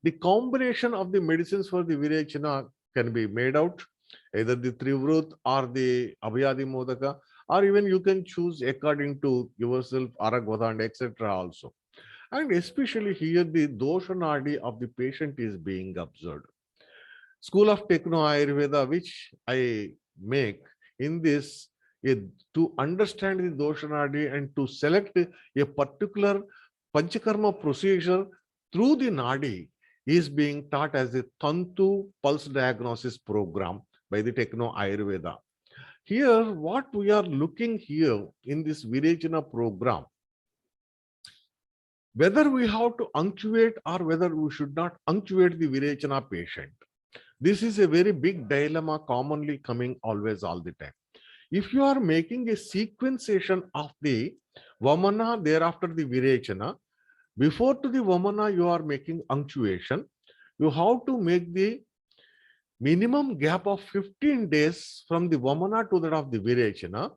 The combination of the medicines for the Virechana can be made out, either the Trivrut or the Abhyadi Modaka, or even you can choose according to yourself, Aragvada and etc. also. And especially here, the dosha nadi of the patient is being observed. School of Techno Ayurveda, which I make in this, to understand the dosha nadi and to select a particular Panchakarma procedure through the nadi is being taught as a Tantu Pulse Diagnosis program by the Techno Ayurveda. Here, what we are looking here in this Virechana program, whether we have to punctuate or whether we should not punctuate the Virechana patient. This is a very big dilemma commonly coming always all the time. If you are making a sequenciation of the Vamana, thereafter the Virechana, before to the Vamana you are making punctuation, you have to make the minimum gap of 15 days from the Vamana to that of the Virechana,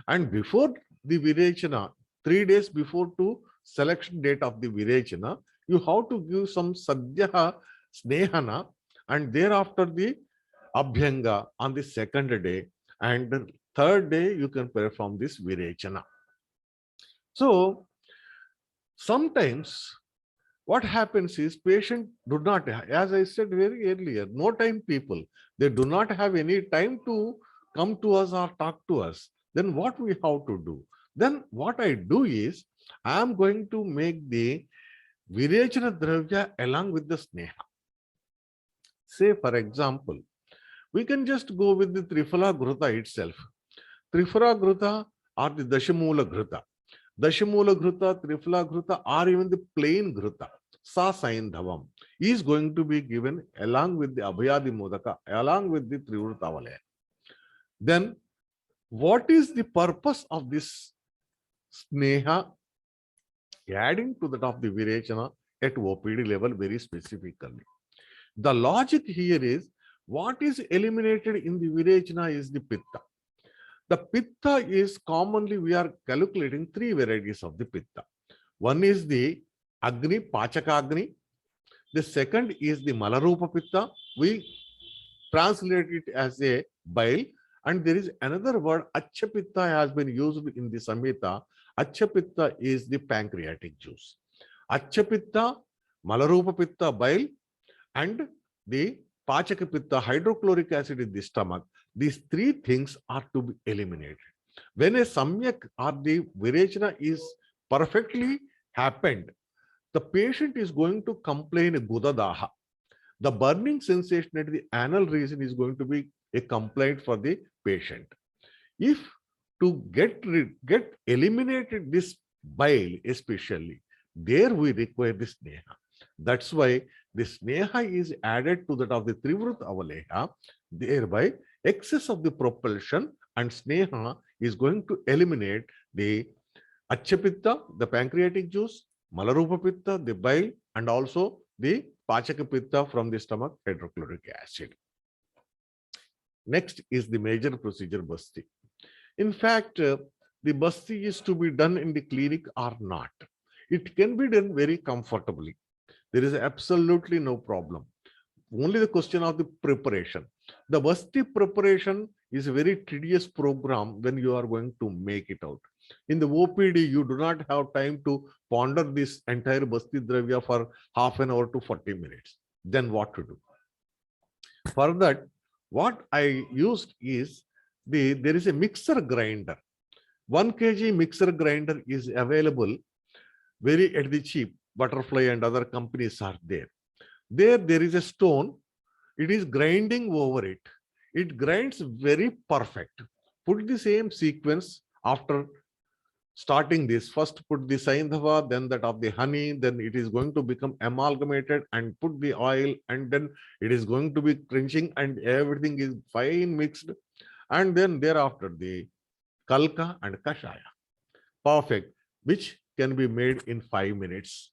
and before the Virechana, 3 days before to selection date of the Virechana, you have to give some Sadhya Snehana, and thereafter the Abhyanga on the second day, and the third day you can perform this Virechana. So sometimes what happens is patient do not, as I said very earlier, no time people, they do not have any time to come to us or talk to us. Then what we have to do? Then what I do is, I am going to make the Virechana Dravya along with the Sneha. Say for example, we can just go with the Trifala Ghruta itself. Trifala Ghruta or the Dashamula Ghruta. Dashamula Ghruta, Trifala Ghruta, or even the plain Ghruta, Sa Saindhavam, is going to be given along with the Abhyadi Modaka, along with the Trivrutavalaya. Then, what is the purpose of this Sneha adding to that of the Virechana at OPD level very specifically? The logic here is, what is eliminated in the Virechana is the Pitta. The Pitta is commonly, we are calculating 3 varieties of the Pitta. One is the Agni, Pachaka Agni. The second is the Malarupa Pitta. We translate it as a bile. And there is another word, Acha Pitta, has been used in the Samhita. Acha Pitta is the pancreatic juice. Acha Pitta, Malarupa Pitta, bile, and the Pachaka Pitta, hydrochloric acid in the stomach. These 3 things are to be eliminated. When a Samyak or the Virechana is perfectly happened, the patient is going to complain Gudadaha. The burning sensation at the anal region is going to be a complaint for the patient. If to get eliminated this bile especially, there we require the Sneha. That's why the Sneha is added to that of the Trivrut Avaleha, thereby excess of the propulsion, and Sneha is going to eliminate the Achapitta, the pancreatic juice, Malarupa Pitta, the bile, and also the Pachaka Pitta from the stomach, hydrochloric acid. Next is the major procedure, Basti. In fact, the Basti is to be done in the clinic or not. It can be done very comfortably. There is absolutely no problem. Only the question of the preparation. The Basti preparation is a very tedious program when you are going to make it out. In the OPD, you do not have time to ponder this entire Basti Dravya for half an hour to 40 minutes. Then what to do? For that, what I used is, there is a mixer grinder. 1 kg mixer grinder is available very at the cheap. Butterfly and other companies are there. There is a stone. It is grinding over it. It grinds very perfect. Put the same sequence after starting this. First put the Saindhava, then that of the honey, then it is going to become amalgamated, and put the oil, and then it is going to be crunching, and everything is fine mixed. And then thereafter the Kalka and Kashaya. Perfect, which can be made in 5 minutes.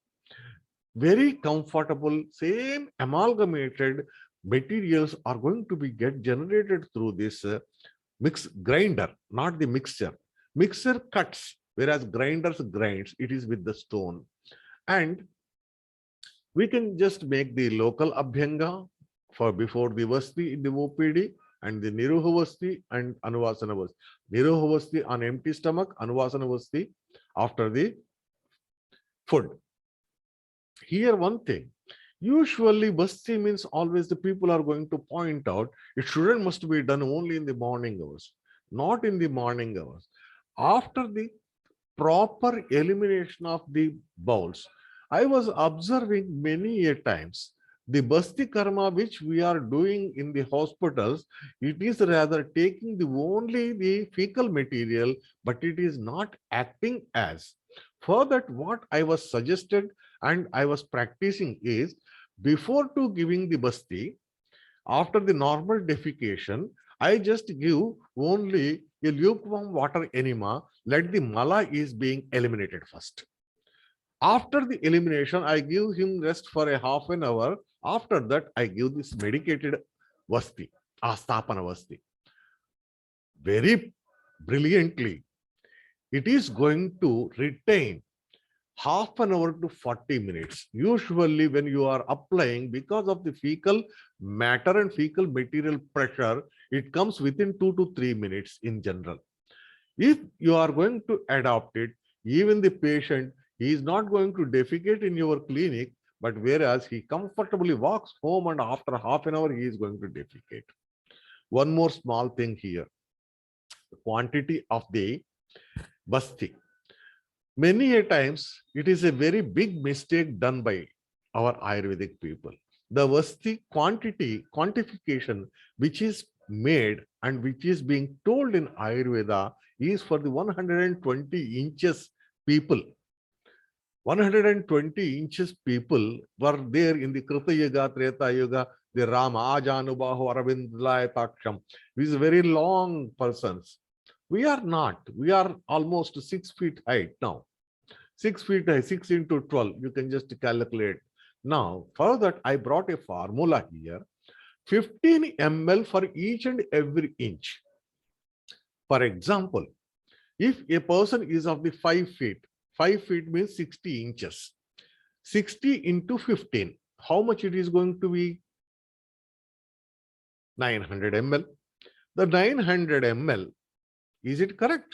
Very comfortable, same amalgamated materials are going to be get generated through this mix grinder, not the mixture. Mixer cuts, whereas grinders grinds, it is with the stone. And we can just make the local abhyanga for before the vasti in the OPD and the Niruha vasti and Anuvasana vasti. Niruha vasti on empty stomach, Anuvasana vasti after the food. Here one thing, usually vasti means always the people are going to point out it shouldn't must be done only in the morning hours, not in the morning hours. After the proper elimination of the bowels, I was observing many a times the basti karma which we are doing in the hospitals, it is rather taking the only the fecal material, but it is not acting as. For that, what I was suggested and I was practicing is before to giving the basti, after the normal defecation, I just give only a lukewarm water enema, let the mala is being eliminated first. After the elimination, I give him rest for a half an hour. After that, I give this medicated vasti, astapana vasti. Very brilliantly, it is going to retain half an hour to 40 minutes. Usually when you are applying, because of the fecal matter and fecal material pressure, it comes within 2 to 3 minutes in general. If you are going to adopt it, even the patient, he is not going to defecate in your clinic, but whereas he comfortably walks home and after half an hour, he is going to defecate. One more small thing here, the quantity of the basti. Many a times, it is a very big mistake done by our Ayurvedic people. The vasti quantification which is made and which is being told in Ayurveda is for the 120 inches people. 120 inches people were there in the Krita Yuga, Treta Yuga, the Rama, Ajanubahu, Arvindlayataksham. These very long persons. We are not. We are almost 6 feet height now. 6 feet high, 6 into 12. You can just calculate. Now, for that, I brought a formula here. 15 ml for each and every inch. For example, if a person is of the 5 feet, 5 feet means 60 inches. 60 into 15, how much it is going to be? 900 ml. The 900 ml, is it correct?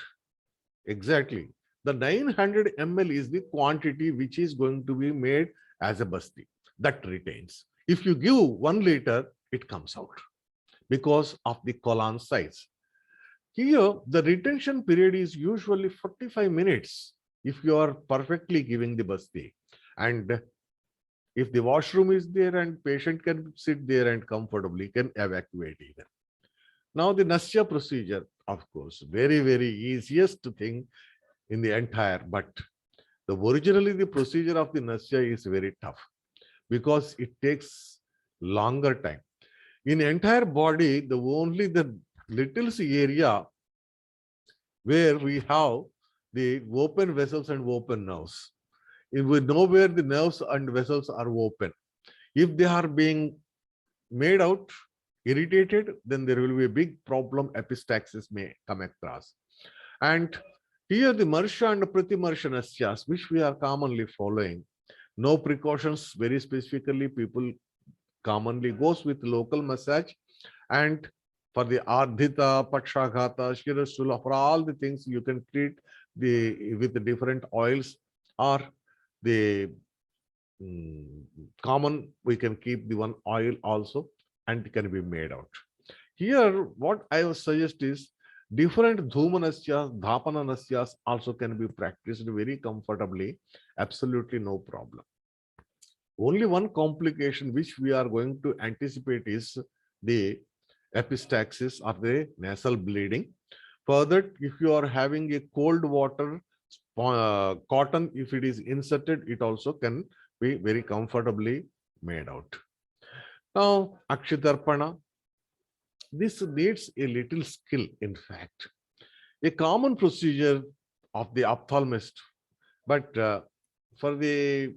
Exactly. The 900 ml is the quantity which is going to be made as a basti. That retains. If you give 1 liter, it comes out because of the colon size. Here, the retention period is usually 45 minutes if you are perfectly giving the basti. And if the washroom is there and patient can sit there and comfortably can evacuate even. Now the Nasya procedure, of course, very, very easiest thing in the entire, but originally the procedure of the Nasya is very tough because it takes longer time. In entire body, only the little area where we have the open vessels and open nerves. If we know where the nerves and vessels are open, if they are being made out, irritated, then there will be a big problem, epistaxis may come across. And here the Marsha and Pratimarsha Nasyas, which we are commonly following, no precautions, very specifically people commonly goes with local massage, and for the Ardhita, Pakshaghata, Shirasula, for all the things you can treat with the different oils, or the common, we can keep the one oil also and it can be made out. Here, what I would suggest is different Dhumanasyas, Dhapanasyas also can be practiced very comfortably, absolutely no problem. Only one complication which we are going to anticipate is the epistaxis or the nasal bleeding. Further, if you are having a cold water, cotton, if it is inserted, it also can be very comfortably made out. Now, Akshitarpana, this needs a little skill, in fact. a common procedure of the ophthalmist, but for the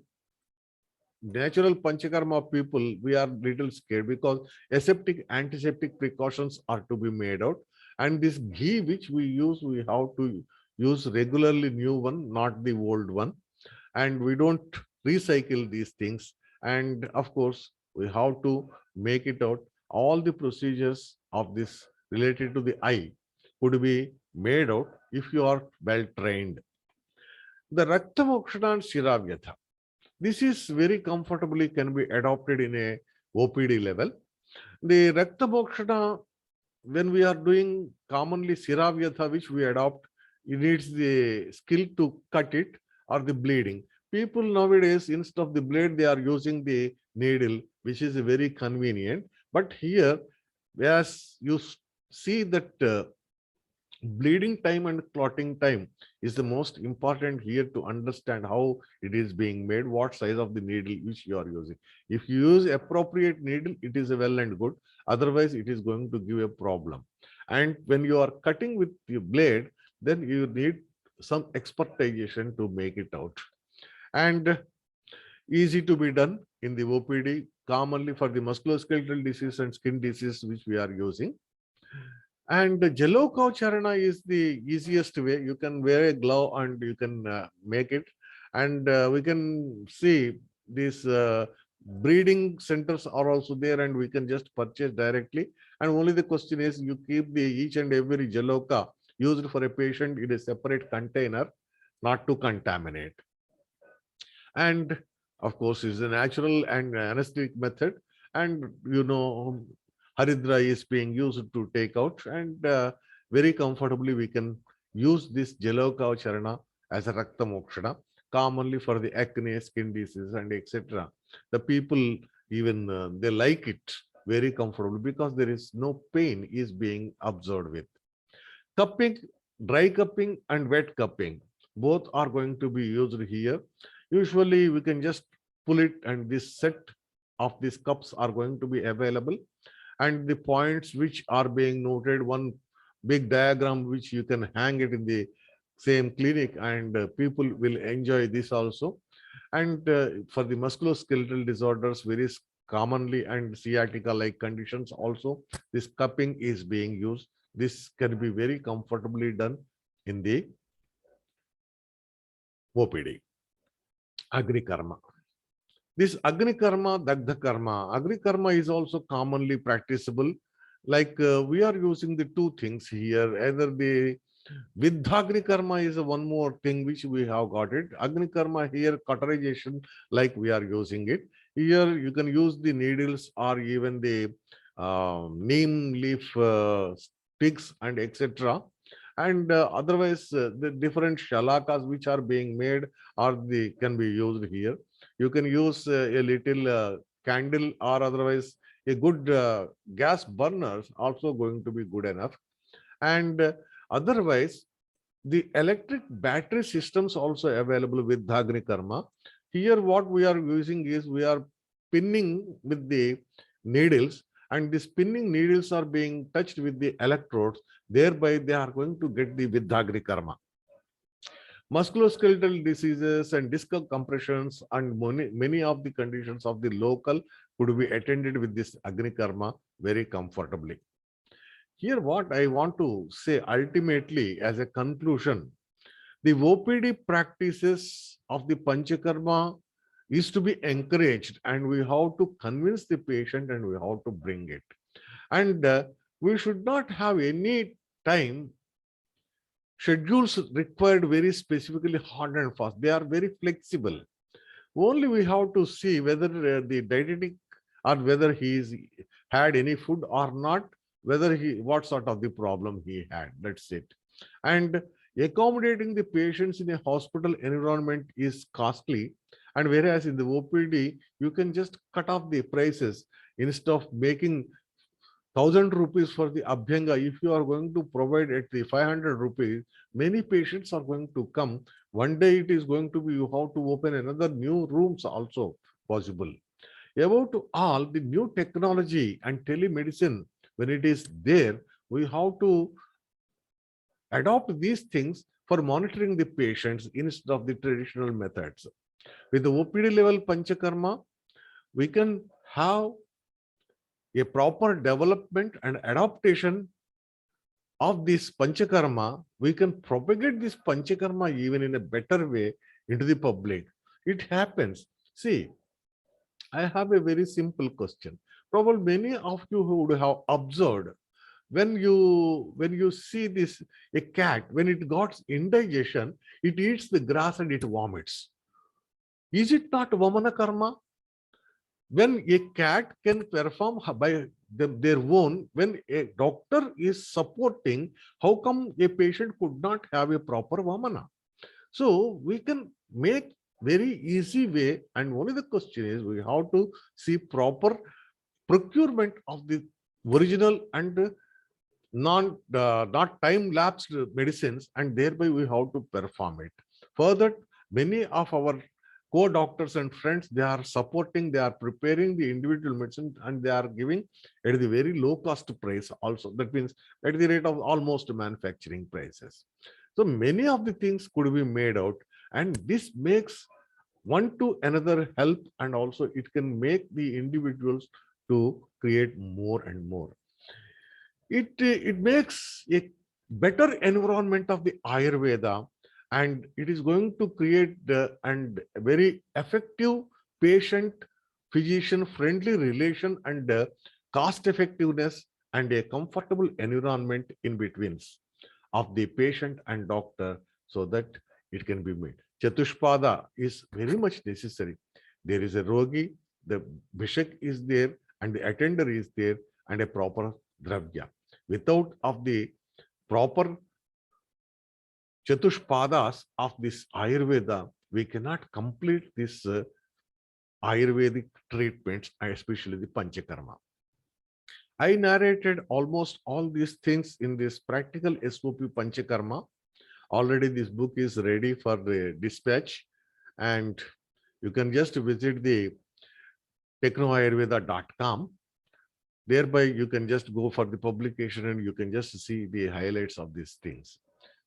natural panchakarma people, we are little scared because aseptic, antiseptic precautions are to be made out. And this ghee which we use, we have to use regularly new one, not the old one. And we don't recycle these things. And of course, we have to make it out. All the procedures of this related to the eye could be made out if you are well trained. The Raktamokshana and Shiravyatha. This is very comfortably can be adopted in a OPD level. The Rakta Mokshana, when we are doing commonly Siravyatha, which we adopt, it needs the skill to cut it or the bleeding. People nowadays, instead of the blade, they are using the needle, which is very convenient. But here, as you see that bleeding time and clotting time is the most important here to understand how it is being made, what size of the needle which you are using. If you use appropriate needle, it is well and good. Otherwise, it is going to give a problem. And when you are cutting with your blade, then you need some expertization to make it out. And easy to be done in the OPD, commonly for the musculoskeletal disease and skin disease, which we are using. And the Jello cow charana is the easiest way. You can wear a glove and you can make it. And we can see these breeding centers are also there, and we can just purchase directly. And only the question is, you keep the each and every Jello cow used for a patient in a separate container, not to contaminate. And of course, it's a natural and anesthetic method. And Haridra is being used to take out, and very comfortably we can use this Jalokava Charana as a Rakta Mokshana, commonly for the acne, skin disease, and etc. The people even they like it very comfortable because there is no pain is being observed with. Cupping, dry cupping and wet cupping, both are going to be used here. Usually we can just pull it, and this set of these cups are going to be available, and the points which are being noted, one big diagram which you can hang it in the same clinic, and people will enjoy this also. And for the musculoskeletal disorders, very commonly, and sciatica like conditions also, this cupping is being used. This can be very comfortably done in the OPD. Agri karma. This Agni karma, Dagdha karma. Agni karma is also commonly practicable. Like we are using the two things here. Either the Vidhagni karma is one more thing which we have got it. Agni karma here, cauterization, like we are using it. Here you can use the needles or even the neem leaf sticks and etc. And otherwise, the different shalakas which are being made or the can be used here. You can use a little candle, or otherwise a good gas burners also going to be good enough. And otherwise, the electric battery systems also available with Dhagni Karma. Here what we are using is we are pinning with the needles, and the spinning needles are being touched with the electrodes. Thereby they are going to get the Vidhagni Karma. Musculoskeletal diseases and disc compressions and many of the conditions of the local could be attended with this Agni Karma very comfortably. Here, what I want to say ultimately as a conclusion, the OPD practices of the Panchakarma is to be encouraged, and we have to convince the patient and we have to bring it. And we should not have any time schedules required very specifically hard and fast. They are very flexible. Only we have to see whether the dietetic or whether he is had any food or not, whether he what sort of the problem he had. That's it. And accommodating the patients in a hospital environment is costly. And whereas in the OPD, you can just cut off the prices instead of making 1,000 rupees for the Abhyanga. If you are going to provide at the 500 rupees, many patients are going to come. One day it is going to be you have to open another new rooms also possible. About all the new technology and telemedicine, when it is there, we have to adopt these things for monitoring the patients instead of the traditional methods. With the OPD level Panchakarma, we can have a proper development and adaptation of this Panchakarma. We can propagate this Panchakarma even in a better way into the public. It happens. See, I have a very simple question. Probably many of you who would have observed when you see this a cat, when it got indigestion, it eats the grass and it vomits. Is it not Vamana karma? When a cat can perform by their own, when a doctor is supporting, how come a patient could not have a proper Vamana? So we can make very easy way, and only the question is we have to see proper procurement of the original and not time-lapsed medicines, and thereby we have to perform it. Further, many of our co-doctors and friends, they are supporting, they are preparing the individual medicine, and they are giving at the very low cost price also. That means at the rate of almost manufacturing prices. So many of the things could be made out, and this makes one to another help, and also it can make the individuals to create more and more. It makes a better environment of the Ayurveda, and it is going to create and very effective patient physician friendly relation, and cost effectiveness, and a comfortable environment in between of the patient and doctor, so that it can be made. Chatushpada is very much necessary. There is a rogi, the bishak is there, and the attender is there, and a proper dravya. Without of the proper Chatushpadas of this Ayurveda, we cannot complete this Ayurvedic treatments, especially the Panchakarma. I narrated almost all these things in this practical SOP Panchakarma. Already this book is ready for the dispatch, and you can just visit the technoayurveda.com. Thereby, you can just go for the publication and you can just see the highlights of these things.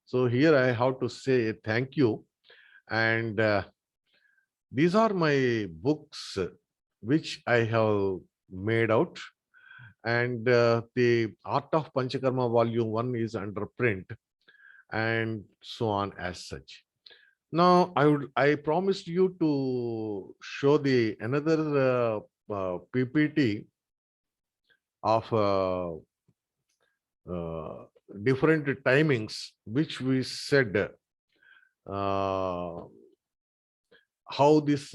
So here I have to say thank you. And these are my books which I have made out. And the Art of Panchakarma Volume 1 is under print, and so on as such. Now, I promised you to show the another PPT of different timings, which we said how these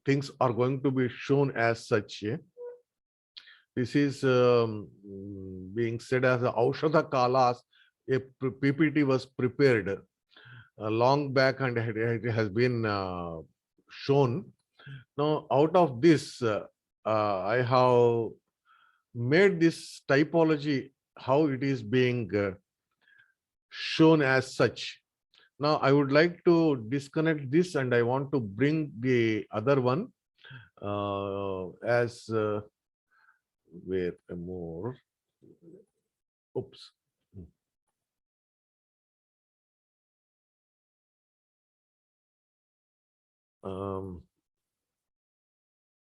things are going to be shown as such. This is being said as a Aushadha Kalas. A PPT was prepared long back, and it has been shown. Now, out of this, I have made this typology, how it is being shown as such. Now, I would like to disconnect this, and I want to bring the other one as where more. Oops.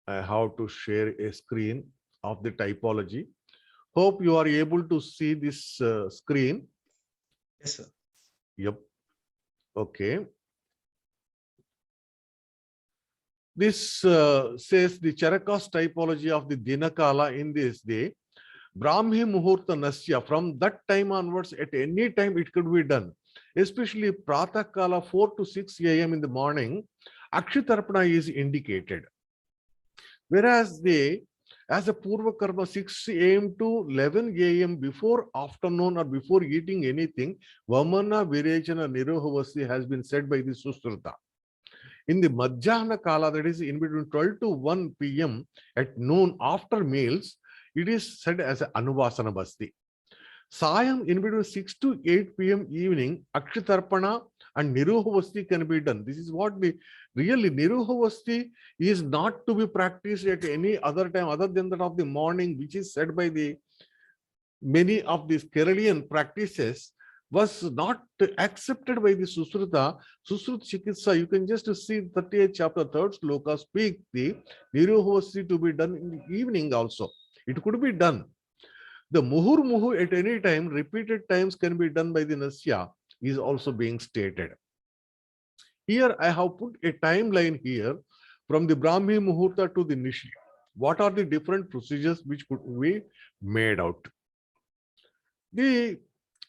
I have to share a screen of the typology. Hope you are able to see this screen. Yes, sir. Yep. Okay. This says the Charakas typology of the Dinakala in this day. Brahmi Muhurta Nasya, from that time onwards, at any time it could be done. Especially Pratah Kala 4 to 6 a.m. in the morning, Akshitarpana is indicated. Whereas as a Purva Karma 6 a.m. to 11 a.m. before afternoon or before eating anything, Vamana Virechana Nirohavasti has been said by the Susruta. In the Madhyahana Kala, that is in between 12 to 1 p.m. at noon after meals, it is said as Anuvasana Basti. Sayam in between 6 to 8 p.m. evening, Akshitarpana and Nirohavasti can be done. This is what the really Nirohavasti is not to be practiced at any other time other than that of the morning, which is said by the many of these Keralian practices. was not accepted by the Susruta. Susrut Chikitsa, you can just see 38th chapter, 3rd sloka, speak the Niruhovasi to be done in the evening also. It could be done. The Muhur at any time, repeated times can be done by the Nasya, is also being stated. Here I have put a timeline here from the Brahmi Muhurta to the Nishi. What are the different procedures which could be made out? The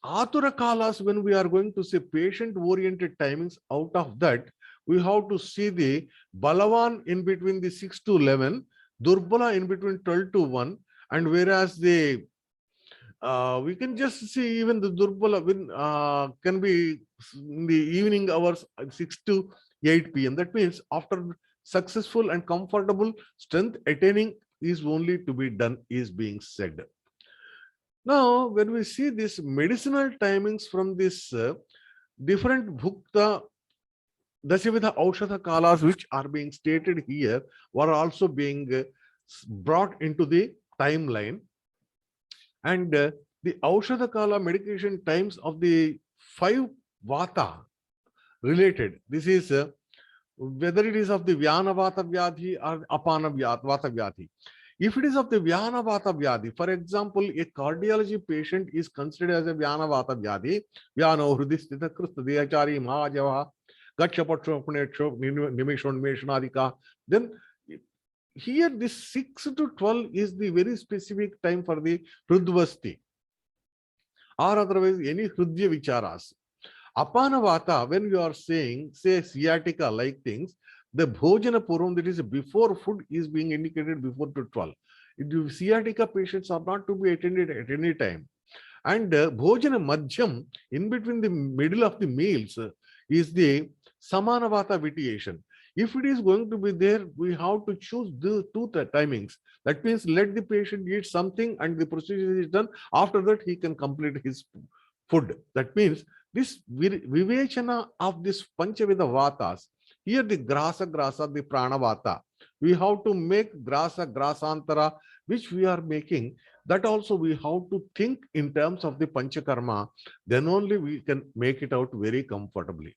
Atura Kalas, when we are going to say patient-oriented timings, out of that, we have to see the Balavan in between the 6 to 11, Durbala in between 12 to 1, and whereas the we can just see even the Durbala can be in the evening hours 6 to 8 p.m. That means after successful and comfortable strength attaining is only to be done is being said. Now, when we see this medicinal timings from this different bhukta, Dasyavidha Aushadha Kalas, which are being stated here, were also being brought into the timeline. And the Aushadha Kala medication times of the 5 Vata related, this is whether it is of the Vyana Vata Vyadhi or Apana Vata Vyadhi. If it is of the Vyana Vata Vyadhi, for example, a cardiology patient is considered as a Vyana Vata Vyadhi, Vyano Hrudistita Krista Deachari Mahajava, Gachapatropnecho, Nimishonmeshanadika, then here this 6 to 12 is the very specific time for the Hrudvasti or otherwise any Hrudya Vicharas. Apana Vata, when you are saying, say sciatica like things, the Bhojana Puram, that is before food, is being indicated before to 12. Sciatica patients are not to be attended at any time. And Bhojana Madhyam, in between the middle of the meals, is the Samanavata vitiation. If it is going to be there, we have to choose the 2 timings. That means let the patient eat something and the procedure is done. After that, he can complete his food. That means this vivechana of this Panchavida Vatas, here the grasa, the prana vata, we have to make grasa, grasantara, which we are making. That also we have to think in terms of the Panchakarma. Then only we can make it out very comfortably.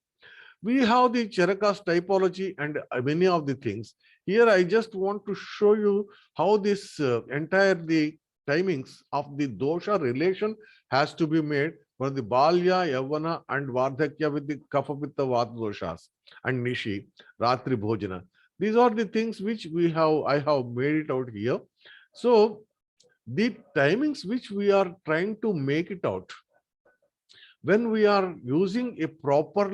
We have the Charakas typology and many of the things. Here I just want to show you how this entire the timings of the dosha relation has to be made for the Balya, Yavana and Vardhakya with the Kafapitta Vata doshas and Nishi, Ratri Bhojana. These are the things which I have made it out here. So the timings which we are trying to make it out, when we are using a proper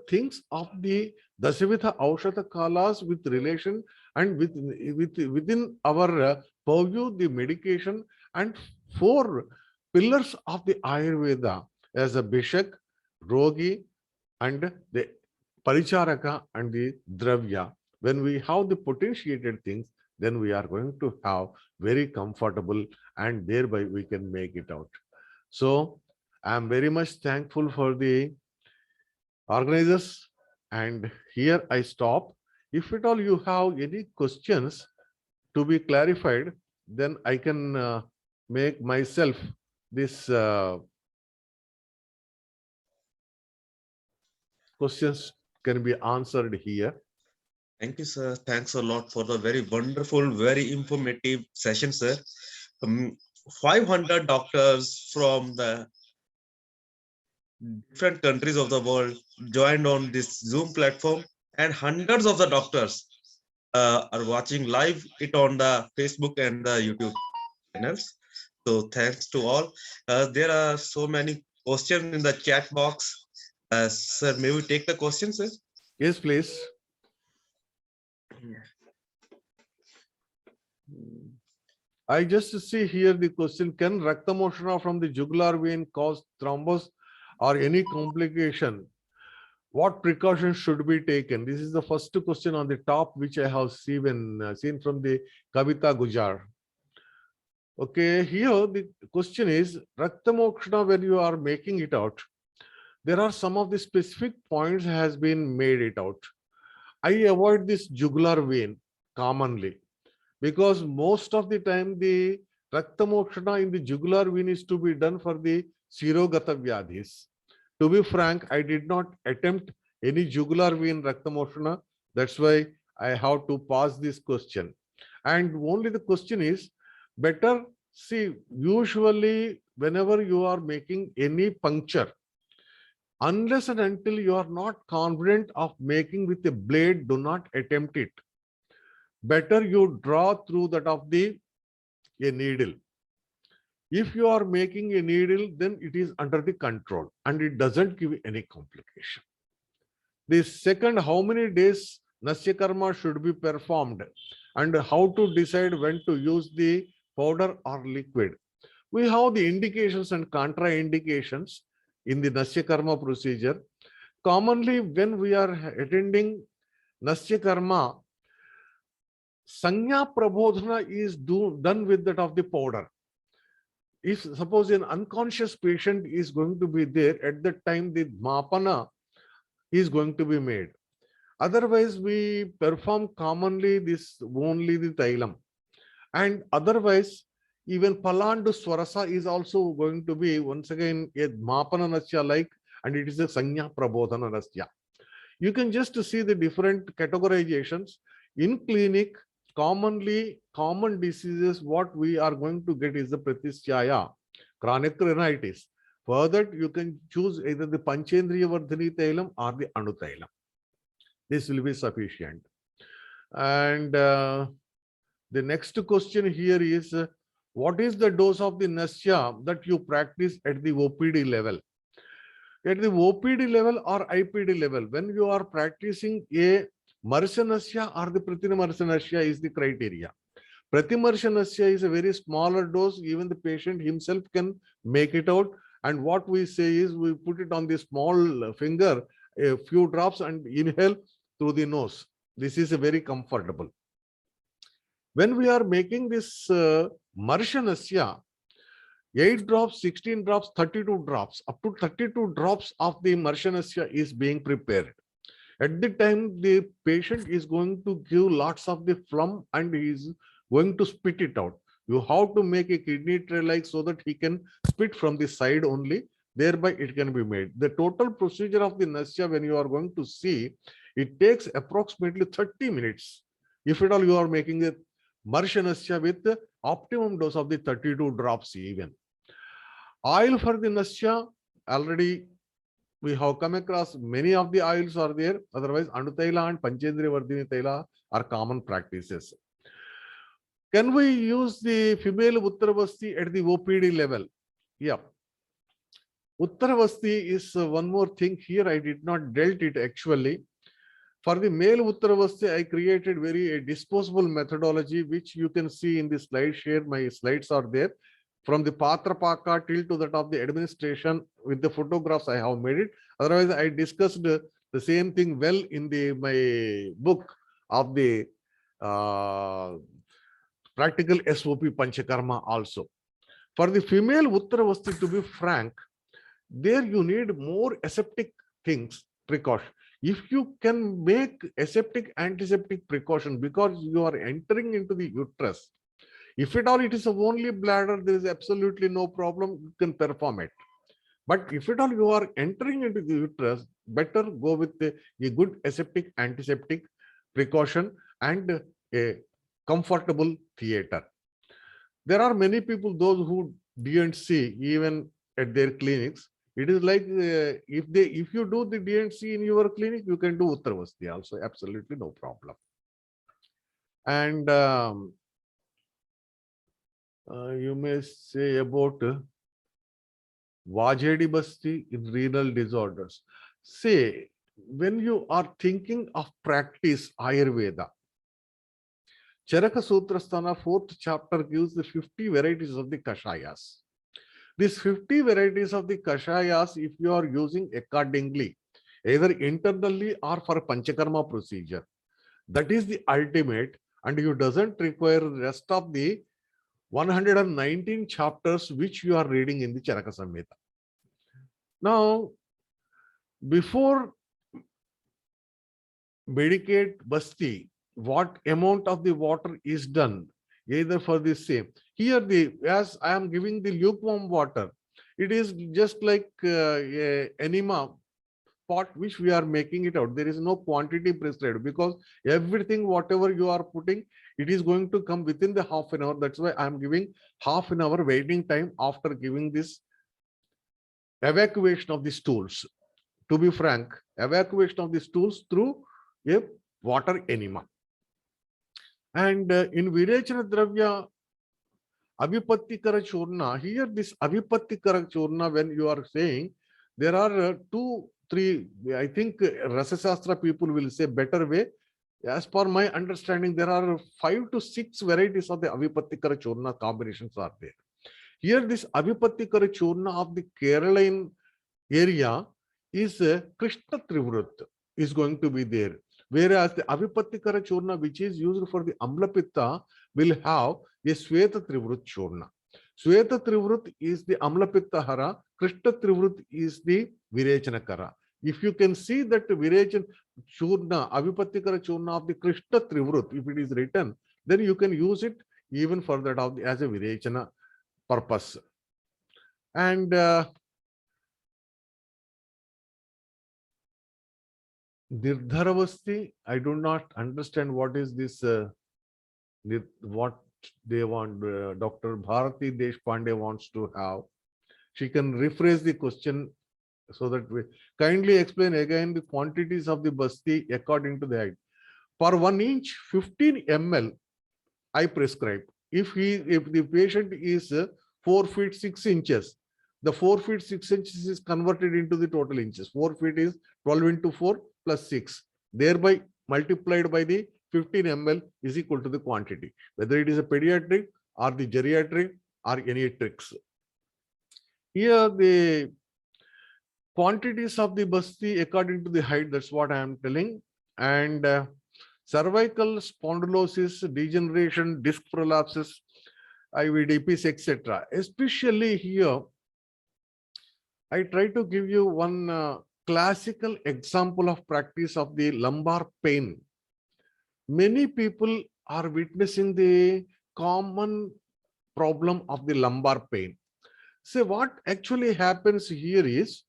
things of the Dasyavidha Aushadha Kalas with relation and within our purview, the medication and 4 pillars of the Ayurveda as a Bishak, Rogi and the Paricharaka and the Dravya. When we have the potentiated things, then we are going to have very comfortable and thereby we can make it out. So I am very much thankful for the organizers, and here I stop. If at all you have any questions to be clarified, then I can make myself this questions can be answered here. Thank you, sir. Thanks a lot for the very wonderful, very informative session, sir. 500 doctors from the different countries of the world joined on this Zoom platform, and hundreds of the doctors are watching live it on the Facebook and the YouTube channels. So thanks to all. There are so many questions in the chat box. Sir, may we take the questions, sir? Yes, please. I just see here the question, can Raktamoshana from the jugular vein cause thrombus or any complication? What precautions should be taken? This is the first question on the top, which I have seen from the Kavita Gujar. Okay, here the question is, Raktamokshana, when you are making it out, there are some of the specific points has been made it out. I avoid this jugular vein commonly, because most of the time the Raktamokshana in the jugular vein is to be done for the Sirogata Vyadhis. To be frank, I did not attempt any jugular vein Raktamoshana. That's why I have to pass this question. And only the question is, better see, usually whenever you are making any puncture, unless and until you are not confident of making with a blade, do not attempt it. Better you draw through that of a needle. If you are making a needle, then it is under the control and it doesn't give any complication. The second, how many days Nasya Karma should be performed and how to decide when to use the powder or liquid. We have the indications and contraindications in the Nasya Karma procedure. Commonly, when we are attending Nasya Karma, Sanya Prabodhana is done with that of the powder. If suppose an unconscious patient is going to be there, at that time the Mapana is going to be made. Otherwise, we perform commonly this only the Thailam. And otherwise, even Palandu Swarasa is also going to be once again a Mapana Nasya like, and it is a Sanya Prabodhana Nasya. You can just see the different categorizations. In clinic, commonly common diseases, what we are going to get is the Pratisyaya, chronic rhinitis. Further, you can choose either the Panchendriya Vardhani Thailam or the Anu Thailam. This will be sufficient. And the next question here is, what is the dose of the Nasya that you practice at the OPD level? At the OPD level or IPD level, when you are practicing a Marsanasya or the Pratimarsanasya is the criteria. Pratimarsanasya is a very smaller dose, even the patient himself can make it out. And what we say is we put it on the small finger, a few drops and inhale through the nose. This is a very comfortable. When we are making this Marsanasya, 8 drops, 16 drops, 32 drops, up to 32 drops of the Marsanasya is being prepared. At the time, the patient is going to give lots of the phlegm and he is going to spit it out. You have to make a kidney tray like so that he can spit from the side only, thereby it can be made. The total procedure of the Nasya, when you are going to see, it takes approximately 30 minutes. If at all you are making a Marsanasya with the optimum dose of the 32 drops even. Oil for the Nasya, already we have come across many of the oils are there. Otherwise, Anu Taila and Panchendriya Vardhini Taila are common practices. Can we use the female Uttaravasti at the OPD level? Yeah. Uttaravasti is one more thing here. I did not dealt it actually. For the male Uttaravasti, I created a disposable methodology, which you can see in the slide share. My slides are there. From the Patrapaka till to that of the administration with the photographs I have made it. Otherwise, I discussed the same thing well in my book of the practical SOP Panchakarma also. For the female Uttaravasti, to be frank, there you need more aseptic things, precaution. If you can make aseptic antiseptic precaution because you are entering into the uterus, if at all it is only bladder, there is absolutely no problem, you can perform it. But if at all you are entering into the uterus, better go with a good aseptic antiseptic precaution and a comfortable theater. There are many people, those who D&C even at their clinics. It is like if you do the D&C in your clinic, you can do Uttaravasti also, absolutely no problem. And you may say about Vajedi Basti in renal disorders. Say, when you are thinking of practice Ayurveda, Charaka Sutrasthana 4th chapter gives the 50 varieties of the Kashayas. These 50 varieties of the Kashayas, if you are using accordingly, either internally or for Panchakarma procedure, that is the ultimate, and you doesn't require the rest of the 119 chapters which you are reading in the Charaka Samhita. Now, before medicate Basti, what amount of the water is done, either for the same. Here, as I am giving the lukewarm water, It is just like a enema pot which we are making it out. There is no quantity prescribed because everything, whatever you are putting, it is going to come within the half an hour. That's why I am giving half an hour waiting time after giving this evacuation of the stools. To be frank, evacuation of the stools through a water enema. And in Virechana Dravya Avipattikara Churna, here this Avipattikara Churna, when you are saying, there are 2, 3, I think Rasasastra people will say better way. As per my understanding, there are 5 to 6 varieties of the Avipattikara Churna combinations are there. Here this Avipattikara Churna of the Kerala area is Krishna Trivrut is going to be there. Whereas the Avipattikara Churna, which is used for the Amlapitta, will have a Sweta Trivrut Churna. Sweta Trivrut is the Amlapitta Hara, Krishna Trivrut is the Virechana Kara. If you can see that Virechana Churna, Avipattikara Churna of the Krishna Trivrut, if it is written, then you can use it even for that as a Virechana purpose. And Nirdharavasti, I do not understand what is this, what they want, Dr. Bharati Deshpande wants to have. She can rephrase the question so that we kindly explain again the quantities of the basti according to the height. For 1 inch, 15 ml, I prescribe. If the patient is 4 feet 6 inches, the 4 feet 6 inches is converted into the total inches. 4 feet is 12 into 4 plus 6. Thereby multiplied by the 15 ml is equal to the quantity, whether it is a pediatric or the geriatric or geriatrics. Here the quantities of the basti according to the height, that's what I am telling. And cervical spondylosis, degeneration, disc prolapses, IVDPs, etc. Especially here, I try to give you one classical example of practice of the lumbar pain. Many people are witnessing the common problem of the lumbar pain. So what actually happens here is,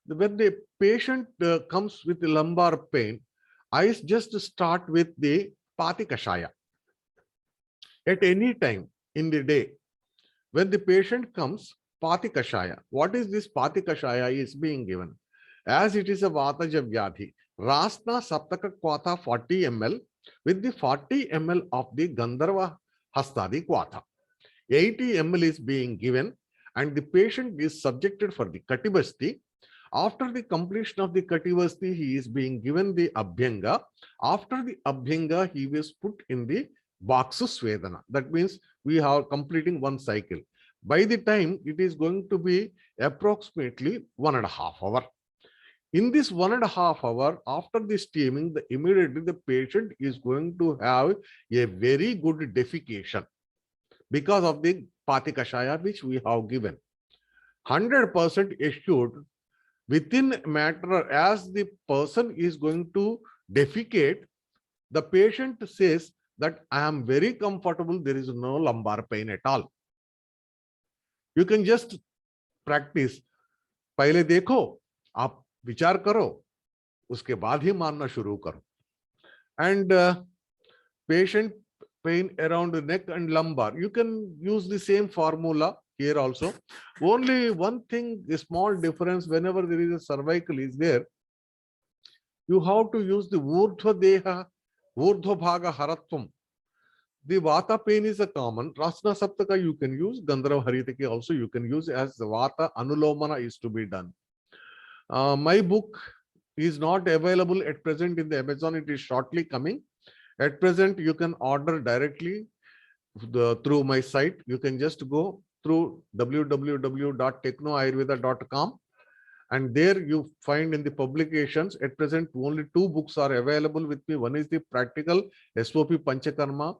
when the patient comes with the lumbar pain, I just start with the Pati Kashaya. At any time in the day, when the patient comes, Pati Kashaya. What is this Pati Kashaya is being given? As it is a Vataja Vyadhi, Rasna Saptaka Kwatha 40 ml with the 40 ml of the Gandharva Hastadi Kwatha. 80 ml is being given and the patient is subjected for the Katibasti. After the completion of the Kativasti, he is being given the Abhyanga. After the Abhyanga, he was put in the Baksu Svedana. That means we are completing 1 cycle. By the time it is going to be approximately 1.5 hours. In this 1.5 hours, after the steaming, immediately the patient is going to have a very good defecation because of the Pati Kashaya which we have given. 100% assured. Within a matter, as the person is going to defecate, the patient says that I am very comfortable, there is no lumbar pain at all. You can just practice. पहले देखो, आप विचार करो, उसके बाद ही मानना शुरू करो. And patient pain around the neck and lumbar, you can use the same formula here also. Only one thing, a small difference, whenever there is a cervical is there, you have to use the Urdhva Deha, Urdhva Bhaga Haratvam. The Vata pain is a common. Rasna Saptaka you can use, Gandharva Haritaki also you can use, as the Vata Anulomana is to be done. My book is not available at present in the Amazon. It is shortly coming. At present, you can order directly through my site. You can just go through www.technoayurveda.com and there you find in the publications. At present, only 2 books are available with me. One is the Practical SOP Panchakarma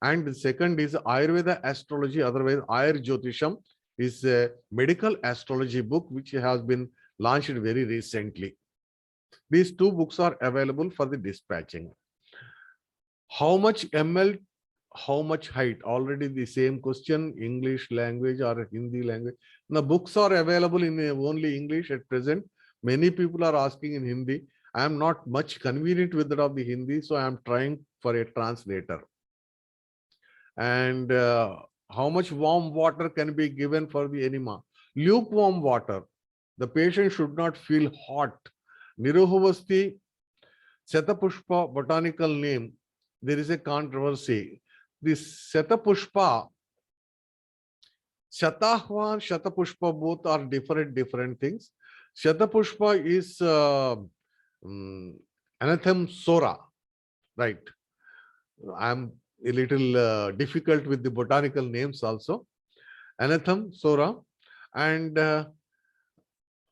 and the second is Ayurveda Astrology, otherwise Ayur Jyotisham is a medical astrology book which has been launched very recently. These 2 books are available for the dispatching. How much ml how much height? Already the same question, English language or Hindi language. Now books are available in only English at present. Many people are asking in Hindi. I am not much convenient with that of the Hindi, so I am trying for a translator. And how much warm water can be given for the enema? Lukewarm water. The patient should not feel hot. Niruhavasti, Setapushpa botanical name, there is a controversy. This Setapushpa, Shatahva, Shatapushpa, both are different things. Shatapushpa is Anathem Sora, right? I'm a little difficult with the botanical names also. Anathem Sora and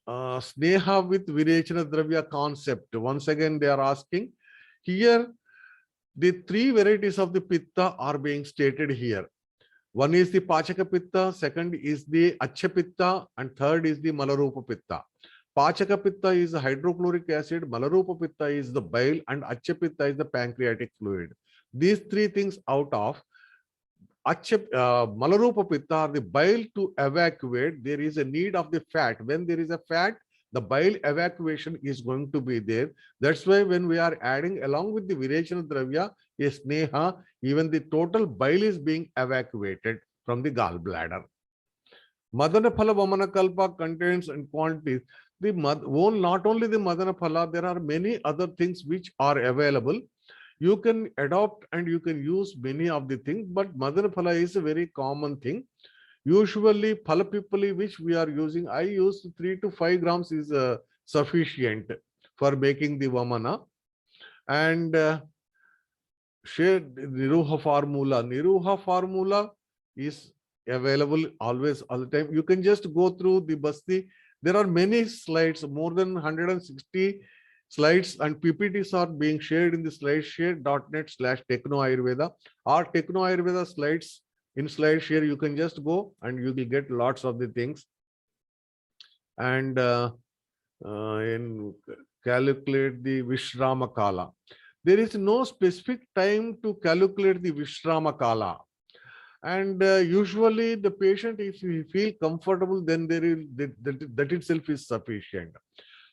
Sneha with Virechana Dravya concept. Once again, they are asking here. The three varieties of the pitta are being stated here. One is the Pachaka pitta, second is the Acha pitta, and third is the Malarupa pitta. Pachaka pitta is the hydrochloric acid, Malarupa pitta is the bile, and Acha pitta is the pancreatic fluid. These three things out of Malarupa pitta are the bile to evacuate. There is a need of the fat. When there is a fat, the bile evacuation is going to be there. That's why when we are adding along with the Virechana Dravya, a Sneha, even the total bile is being evacuated from the gallbladder. Madana Phala Vamana Kalpa contains in quantities. Not only the Madana Phala, there are many other things which are available. You can adopt and you can use many of the things, but Madana Phala is a very common thing. Usually, Phalapipali, which we are using, I use 3 to 5 grams is sufficient for making the Vamana. And share Niruha formula. Niruha formula is available always, all the time. You can just go through the Basti. There are many slides, more than 160 slides, and PPTs are being shared in the slideshare.net/Techno Ayurveda or Techno Ayurveda slides. In SlideShare, you can just go and you will get lots of the things. And in calculate the Vishrama Kala. There is no specific time to calculate the Vishrama Kala. And usually the patient, if he feel comfortable, then there is that itself is sufficient.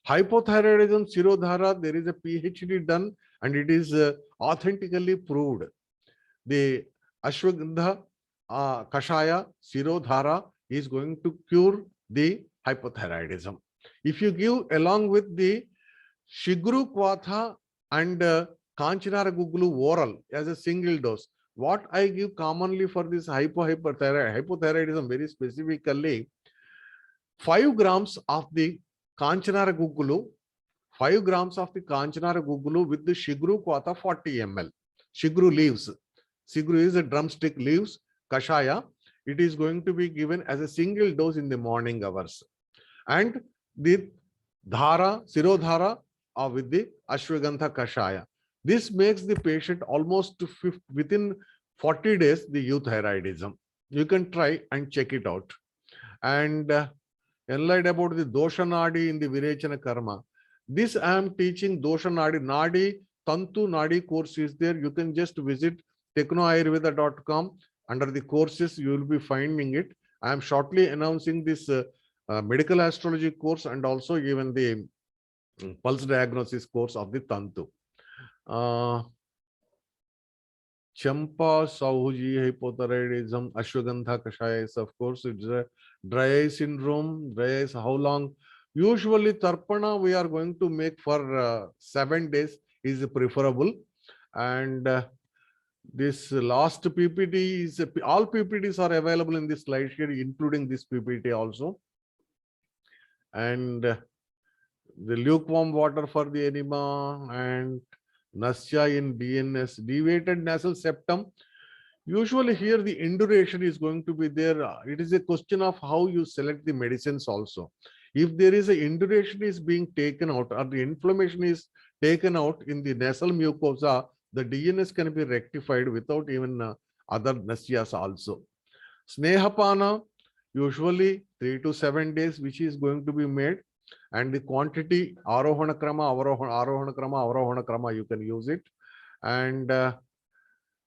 Hypothyroidism, Sirodhara, there is a PhD done and it is authentically proved. The Ashwagandha Kashaya, Sirodhara is going to cure the hypothyroidism. If you give along with the Shiguru Kwatha and Kanchanara Gugulu oral as a single dose, what I give commonly for this hypothyroidism very specifically, 5 grams of the Kanchanara Gugulu, 5 grams of the Kanchanara Gugulu with the Shiguru Kwatha 40 ml. Shiguru leaves. Shiguru is a drumstick leaves, Kashaya. It is going to be given as a single dose in the morning hours. And the Dhara, Sirodhara with the Ashwagandha Kashaya. This makes the patient almost within 40 days the euthyroidism. You can try and check it out. And enlightened about the Dosha Nadi in the Virechana Karma. This I am teaching Dosha Nadi. Nadi, Tantu Nadi course is there. You can just visit technoayurveda.com. Under the courses, you will be finding it. I am shortly announcing this medical astrology course and also even the pulse diagnosis course of the Tantu. Champa Sauji hypothyroidism, Ashwagandha Kashaya is, of course, it's a dry eye syndrome. Dry eyes, how long? Usually, Tarpana we are going to make for 7 days is preferable. And this last PPT is, all PPTs are available in this slide here, including this PPT also. And the lukewarm water for the enema and Nasya in DNS, deviated nasal septum. Usually here the induration is going to be there. It is a question of how you select the medicines also. If there is a induration is being taken out or the inflammation is taken out in the nasal mucosa, the DNS can be rectified without even other nasyas also. Snehapana, usually 3 to 7 days, which is going to be made. And the quantity, Arohana Krama, Arohana Krama, you can use it. And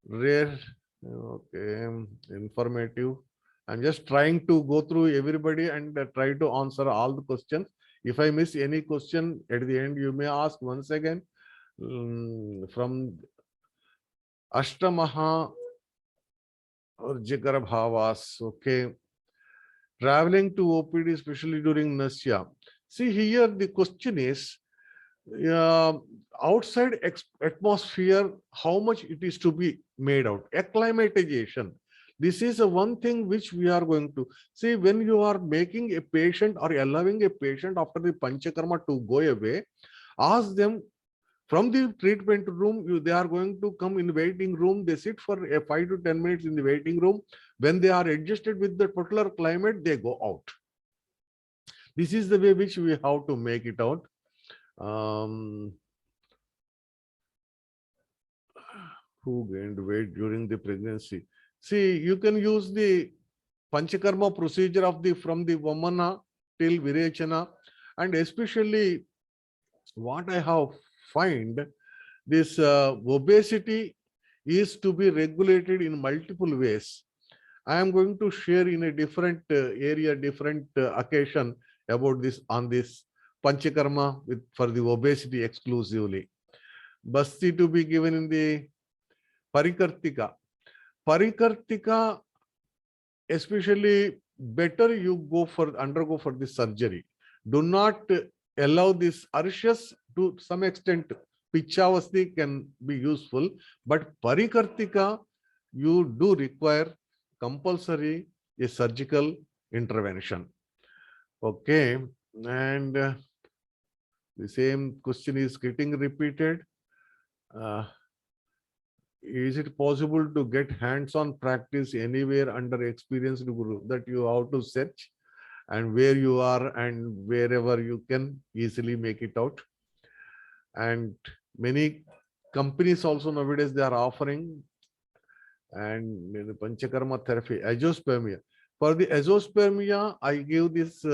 rare Okay, informative. I'm just trying to go through everybody and try to answer all the questions. If I miss any question at the end, you may ask once again. From Ashtamaha or Jikara Bhavas. Okay. Traveling to OPD, especially during Nasya. See here, the question is, uh, outside atmosphere, how much it is to be made out. Acclimatization. This is a one thing which we are going to see when you are making a patient or allowing a patient after the panchakarma to go away. Ask them from the treatment room, they are going to come in waiting room. They sit for 5 to 10 minutes in the waiting room. When they are adjusted with the particular climate, they go out. This is the way which we have to make it out. Who gained weight during the pregnancy? See, you can use the Panchakarma procedure of the from the Vamana till Virechana, and especially what I have find this obesity is to be regulated in multiple ways. I am going to share in a different area, different occasion about this on this Panchakarma with for the obesity exclusively. Basti to be given in the Parikartika. Parikartika, especially better you go for undergo for the surgery. Do not allow this Arshas to some extent. Pichavasti can be useful, but Parikartika, you do require compulsory a surgical intervention. Okay, and the same question is getting repeated. Is it possible to get hands-on practice anywhere under experienced guru that you have to search and where you are and wherever you can easily make it out? And many companies also nowadays they are offering and the Panchakarma therapy, azoospermia. For the azoospermia, I give this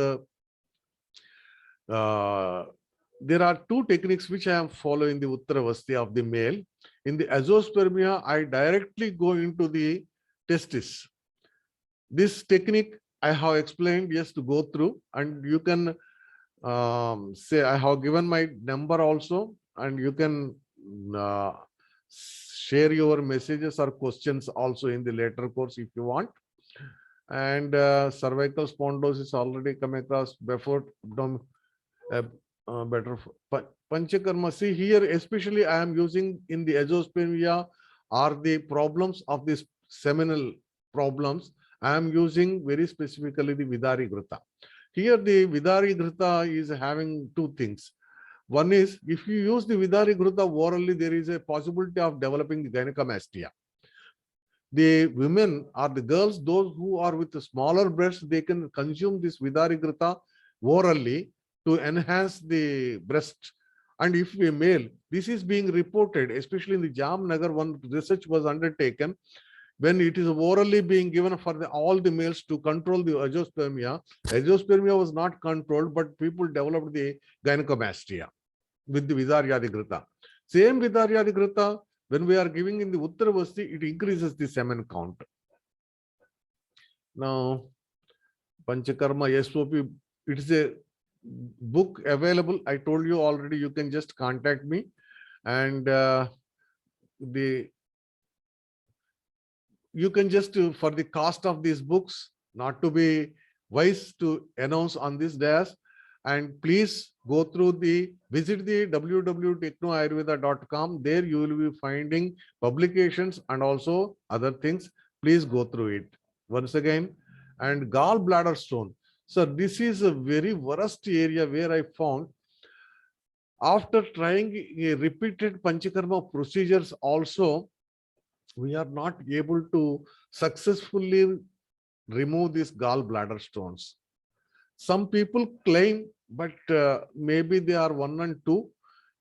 there are two techniques which I am following the Uttaravasti of the male. In the azoospermia, I directly go into the testis. This technique I have explained, yes, to go through, and you can say I have given my number also, and you can share your messages or questions also in the later course if you want. And cervical spondylosis already come across before better Panchakarma. See here, especially I am using in the azoospermia or the problems of this seminal problems. I am using very specifically the Vidari Grita. Here the Vidari Grita is having two things. One is if you use the Vidari Grita orally, there is a possibility of developing the gynecomastia. The women or the girls, those who are with the smaller breasts, they can consume this Vidari Grita orally to enhance the breast. And if a male, this is being reported, especially in the Jamnagar, one research was undertaken when it is orally being given for all the males to control the azoospermia. Azoospermia was not controlled, but people developed the gynecomastia with the Vidaryadigrita. Same Vidaryadigrita, when we are giving in the Uttaravasti, it increases the semen count. Now, Panchakarma SOP, it is a book available. I told you already, you can just contact me. And you can just, for the cost of these books, not to be wise to announce on this dash, and please go through visit the www.technoayurveda.com. There you will be finding publications and also other things. Please go through it once again. And gallbladder stone. So this is a very worst area where I found after trying a repeated Panchakarma procedures also, we are not able to successfully remove these gallbladder stones. Some people claim, but maybe they are 1 and 2.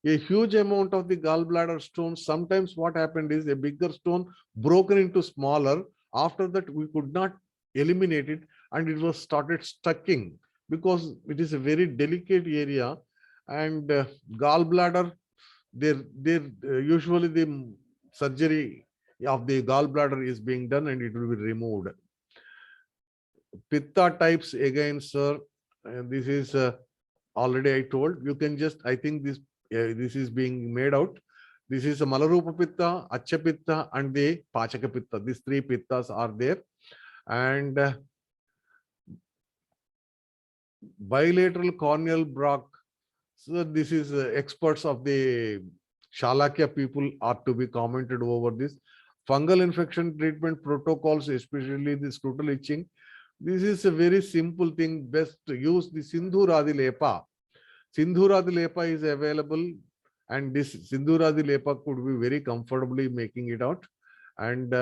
A huge amount of the gallbladder stones, sometimes what happened is a bigger stone broken into smaller. After that, we could not eliminate it and it was started stucking because it is a very delicate area. And gallbladder, usually the surgery of the gallbladder is being done and it will be removed. Pitta types again, sir. This is already I told. You can just, I think this is being made out. This is a Malarupa Pitta, Acha Pitta, and the Pachaka Pitta. These three Pittas are there. And bilateral corneal block. So this is experts of the Shalakya people are to be commented over this. Fungal infection treatment protocols, especially the scrotal itching. This is a very simple thing. Best to use the Sindhuradi Lepa. Sindhuradi Lepa is available, and this Sindhuradi Lepa could be very comfortably making it out. And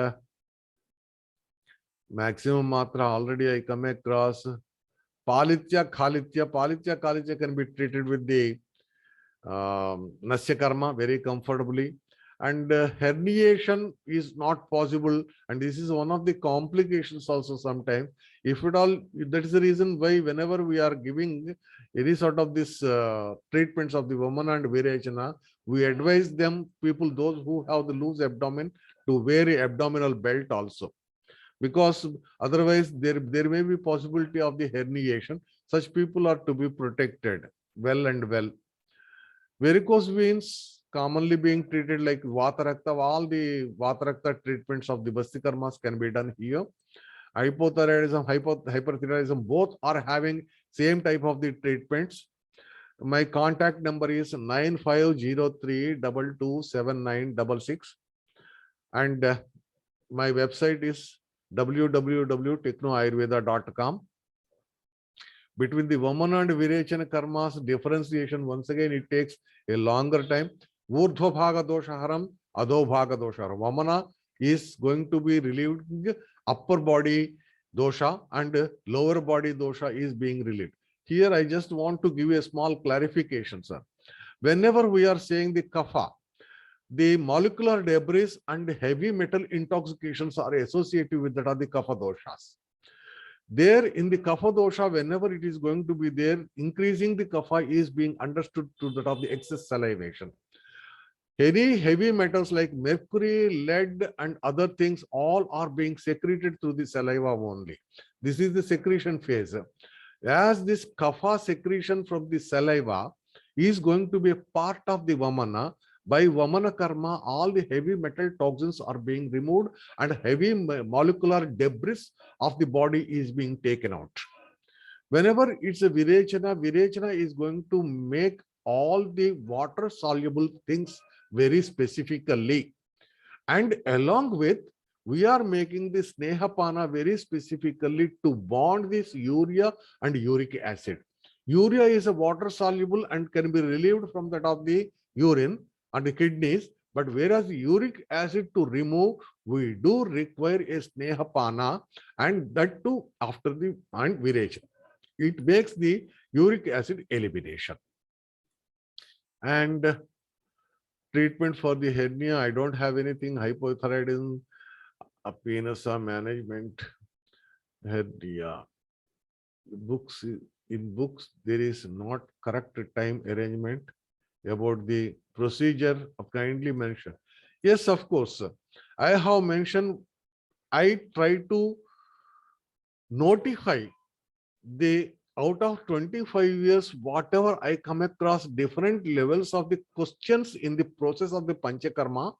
maximum matra already I come across. Palitya, Khalitya can be treated with the Nasya Karma very comfortably. And herniation is not possible. And this is one of the complications also sometimes. If at all, that is the reason why whenever we are giving any sort of this treatments of the woman and Virechana, we advise them, people, those who have the loose abdomen, to wear a abdominal belt also. Because otherwise there may be possibility of the herniation. Such people are to be protected well and well. Varicose veins commonly being treated like Vatarakta. All the Vatarakta treatments of the Basti Karmas can be done here. Hypothyroidism, hyperthyroidism, both are having same type of the treatments. My contact number is 9503227966, and my website is www.technoayurveda.com. Between the Vamana and Virechana karmas differentiation, once again it takes a longer time. Urdhva bhaga doshaharam, adho bhaga doshaharam. Vamana is going to be relieving upper body dosha, and lower body dosha is being relieved. Here I just want to give you a small clarification, sir. Whenever we are saying the kapha, the molecular debris and heavy metal intoxications are associated with that of the kapha doshas. There in the kapha dosha, whenever it is going to be there, increasing the kapha is being understood to that of the excess salivation. Any heavy metals like mercury, lead, and other things, all are being secreted through the saliva only. This is the secretion phase. As this kapha secretion from the saliva is going to be a part of the Vamana, by Vamana karma, all the heavy metal toxins are being removed and heavy molecular debris of the body is being taken out. Whenever it's a Virechana, Virechana is going to make all the water soluble things very specifically. And along with, we are making the Snehapana very specifically to bond this urea and uric acid. Urea is a water soluble and can be relieved from that of the urine and the kidneys, but whereas uric acid to remove, we do require a Snehapana, and that too after the and Virechana. It makes the uric acid elimination. And treatment for the hernia, I don't have anything. Hypothyroidism, penisa management, hernia. Books, in books, there is not correct time arrangement about the procedure of kindly mention. Yes, of course. I have mentioned, I try to notify the out of 25 years, whatever I come across, different levels of the questions in the process of the Panchakarma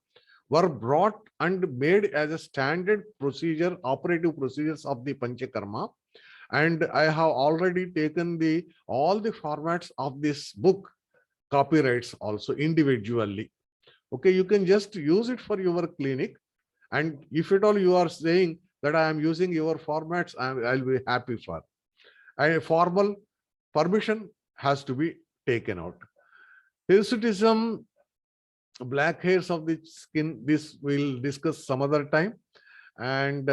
were brought and made as a standard procedure, operative procedures of the Panchakarma. And I have already taken all the formats of this book, copyrights also individually. Okay, you can just use it for your clinic. And if at all you are saying that I am using your formats, I'll be happy for. A formal permission has to be taken out. Hirsutism, black hairs of the skin, this we'll discuss some other time. And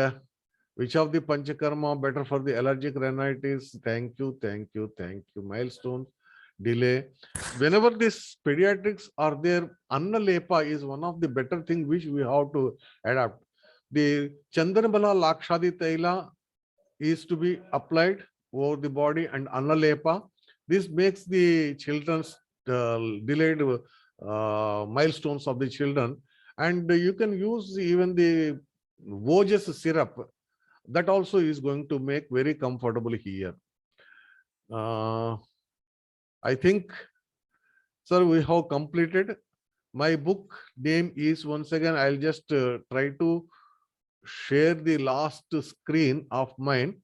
which of the Panchakarma better for the allergic rhinitis? Thank you. Milestones, delay. Whenever these pediatrics are there, Annalepa is one of the better things which we have to adapt. The Chandanabala Lakshadi Taila is to be applied over the body, and Annalepa. This makes the children's delayed milestones of the children And you can use even the Voges syrup. That also is going to make very comfortable here. I think, sir, we have completed. My book name is, once again, I'll just try to share the last screen of mine.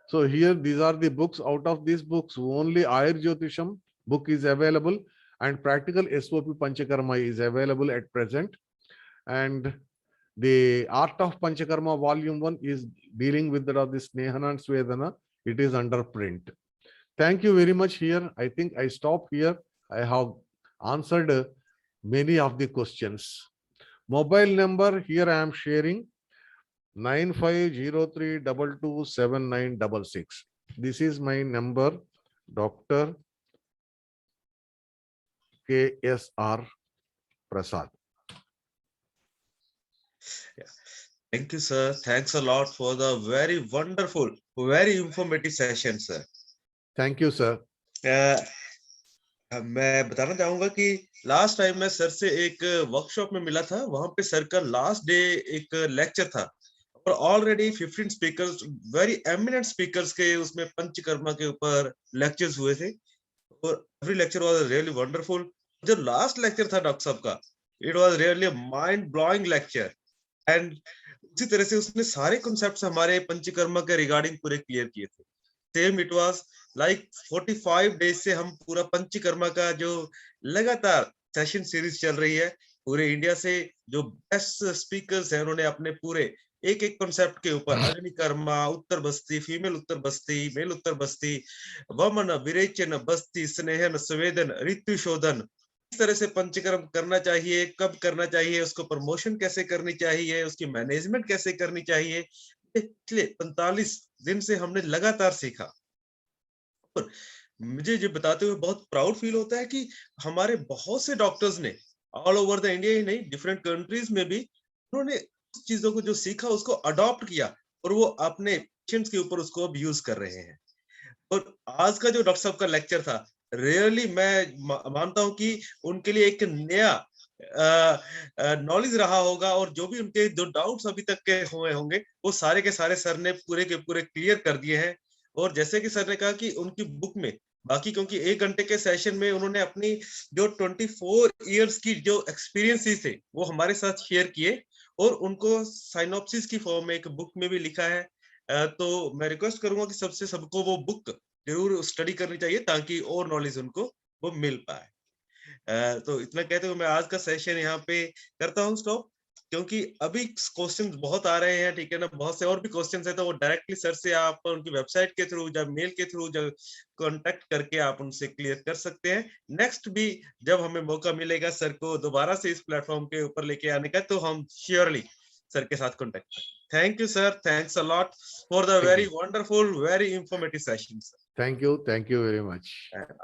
So here, these are the books. Out of these books, only Ayur Jyotisham book is available, and Practical SOP Panchakarma is available at present. And the Art of Panchakarma Volume 1 is dealing with that of the Snehana and Swedana. It is under print. Thank you very much here. I think I stop here. I have answered many of the questions. Mobile number here I am sharing 9503227966. This is my number, Dr. KSR Prasad. Yeah. Thank you, sir. Thanks a lot for the very wonderful, very informative session, sir. Thank you, sir. मैं बताना चाहूंगा कि last time मैं sir से एक workshop में मिला था, वहां पे सर का लास्ट डे एक लेक्चर था और already 15 speakers, very eminent speakers के उसमें पंचकर्मा के ऊपर लेक्चर्स हुए थे और every lecture was really wonderful. जो लास्ट लेक्चर था डॉक्टर साहब का, it was really mind blowing lecture and उसी तरह से उसने सारे कॉन्सेप्ट्स हमारे पंचकर्मा के रिगार्डिंग पूरे क्लियर किए थे. Same it was like 45 days से हम पूरा पंचकर्मा का जो लगातार सेशन सीरीज चल रही है, पूरे इंडिया से जो बेस्ट स्पीकर्स हैं उन्होंने अपने पूरे एक एक कॉन्सेप्ट के ऊपर अग्नि कर्मा, उत्तर बस्ती, फीमेल उत्तर बस्ती, मेल उत्तर बस्ती, वमन, विरेचन, बस्ती, स्नेहन, संवेदन, ऋतु शोधन, किस तरह से पंचकर्म करना चाहिए, कब करना चाहिए, उसको प्रमोशन कैसे करनी चाहिए, उसकी मैनेजमेंट कैसे करनी चाहिए, पिछले 45 दिन से हमने लगातार सीखा. मुझे ये बताते हुए बहुत प्राउड फील होता है कि हमारे बहुत से डॉक्टर्स ने ऑल ओवर द इंडिया ही नहीं, डिफरेंट कंट्रीज में भी उन्होंने उस चीजों को जो सीखा उसको अडॉप्ट किया और वो अपने पेशेंट्स के ऊपर उसको अब यूज कर रहे हैं. और आज का जो डॉक्टर साहब का लेक्चर था, रियली मैं मानता हूं कि उनके लिए एक नया नॉलेज रहा होगा और जो भी उनके जो डाउट्स अभी तक के हुए होंगे वो सारे के सारे सर ने पूरे के पूरे क्लियर कर दिए हैं. और जैसे कि सर ने कहा कि उनकी बुक में बाकी, क्योंकि 1 घंटे के सेशन में उन्होंने अपनी जो 24 इयर्स की जो एक्सपीरियंसेस थे वो हमारे साथ शेयर किए और उनको साइनॉप्सिस की फॉर्म में एक बुक में भी लिखा है. तो मैं रिक्वेस्ट करूंगा कि सबको वो बुक जरूर स्टडी करनी चाहिए ताकि और नॉलेज उनको वो मिल पाए. तो इतना कहते हुए मैं आज का सेशन यहाँ पे करता हूँ स्टॉप, क्योंकि अभी क्वेश्चंस बहुत आ रहे हैं, ठीक है ना, बहुत से और भी क्वेश्चंस है, तो वो डायरेक्टली सर से आप उनकी वेबसाइट के थ्रू या मेल के थ्रू जब कांटेक्ट करके आप उनसे क्लियर कर सकते हैं. नेक्स्ट भी जब हमें मौका मिलेगा सर को दोबारा से इस प्लेटफॉर्म के ऊपर लेके आने का, तो हम श्योरली सर के साथ कांटेक्ट करें. Thank you sir, thanks a lot for the very wonderful, very informative session. Thank you very much.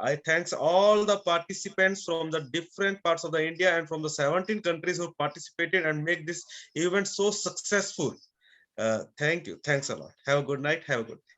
I thanks all the participants from the different parts of the India and from the 17 countries who participated and make this event so successful. Thank you. Thanks a lot. Have a good night. Have a good day.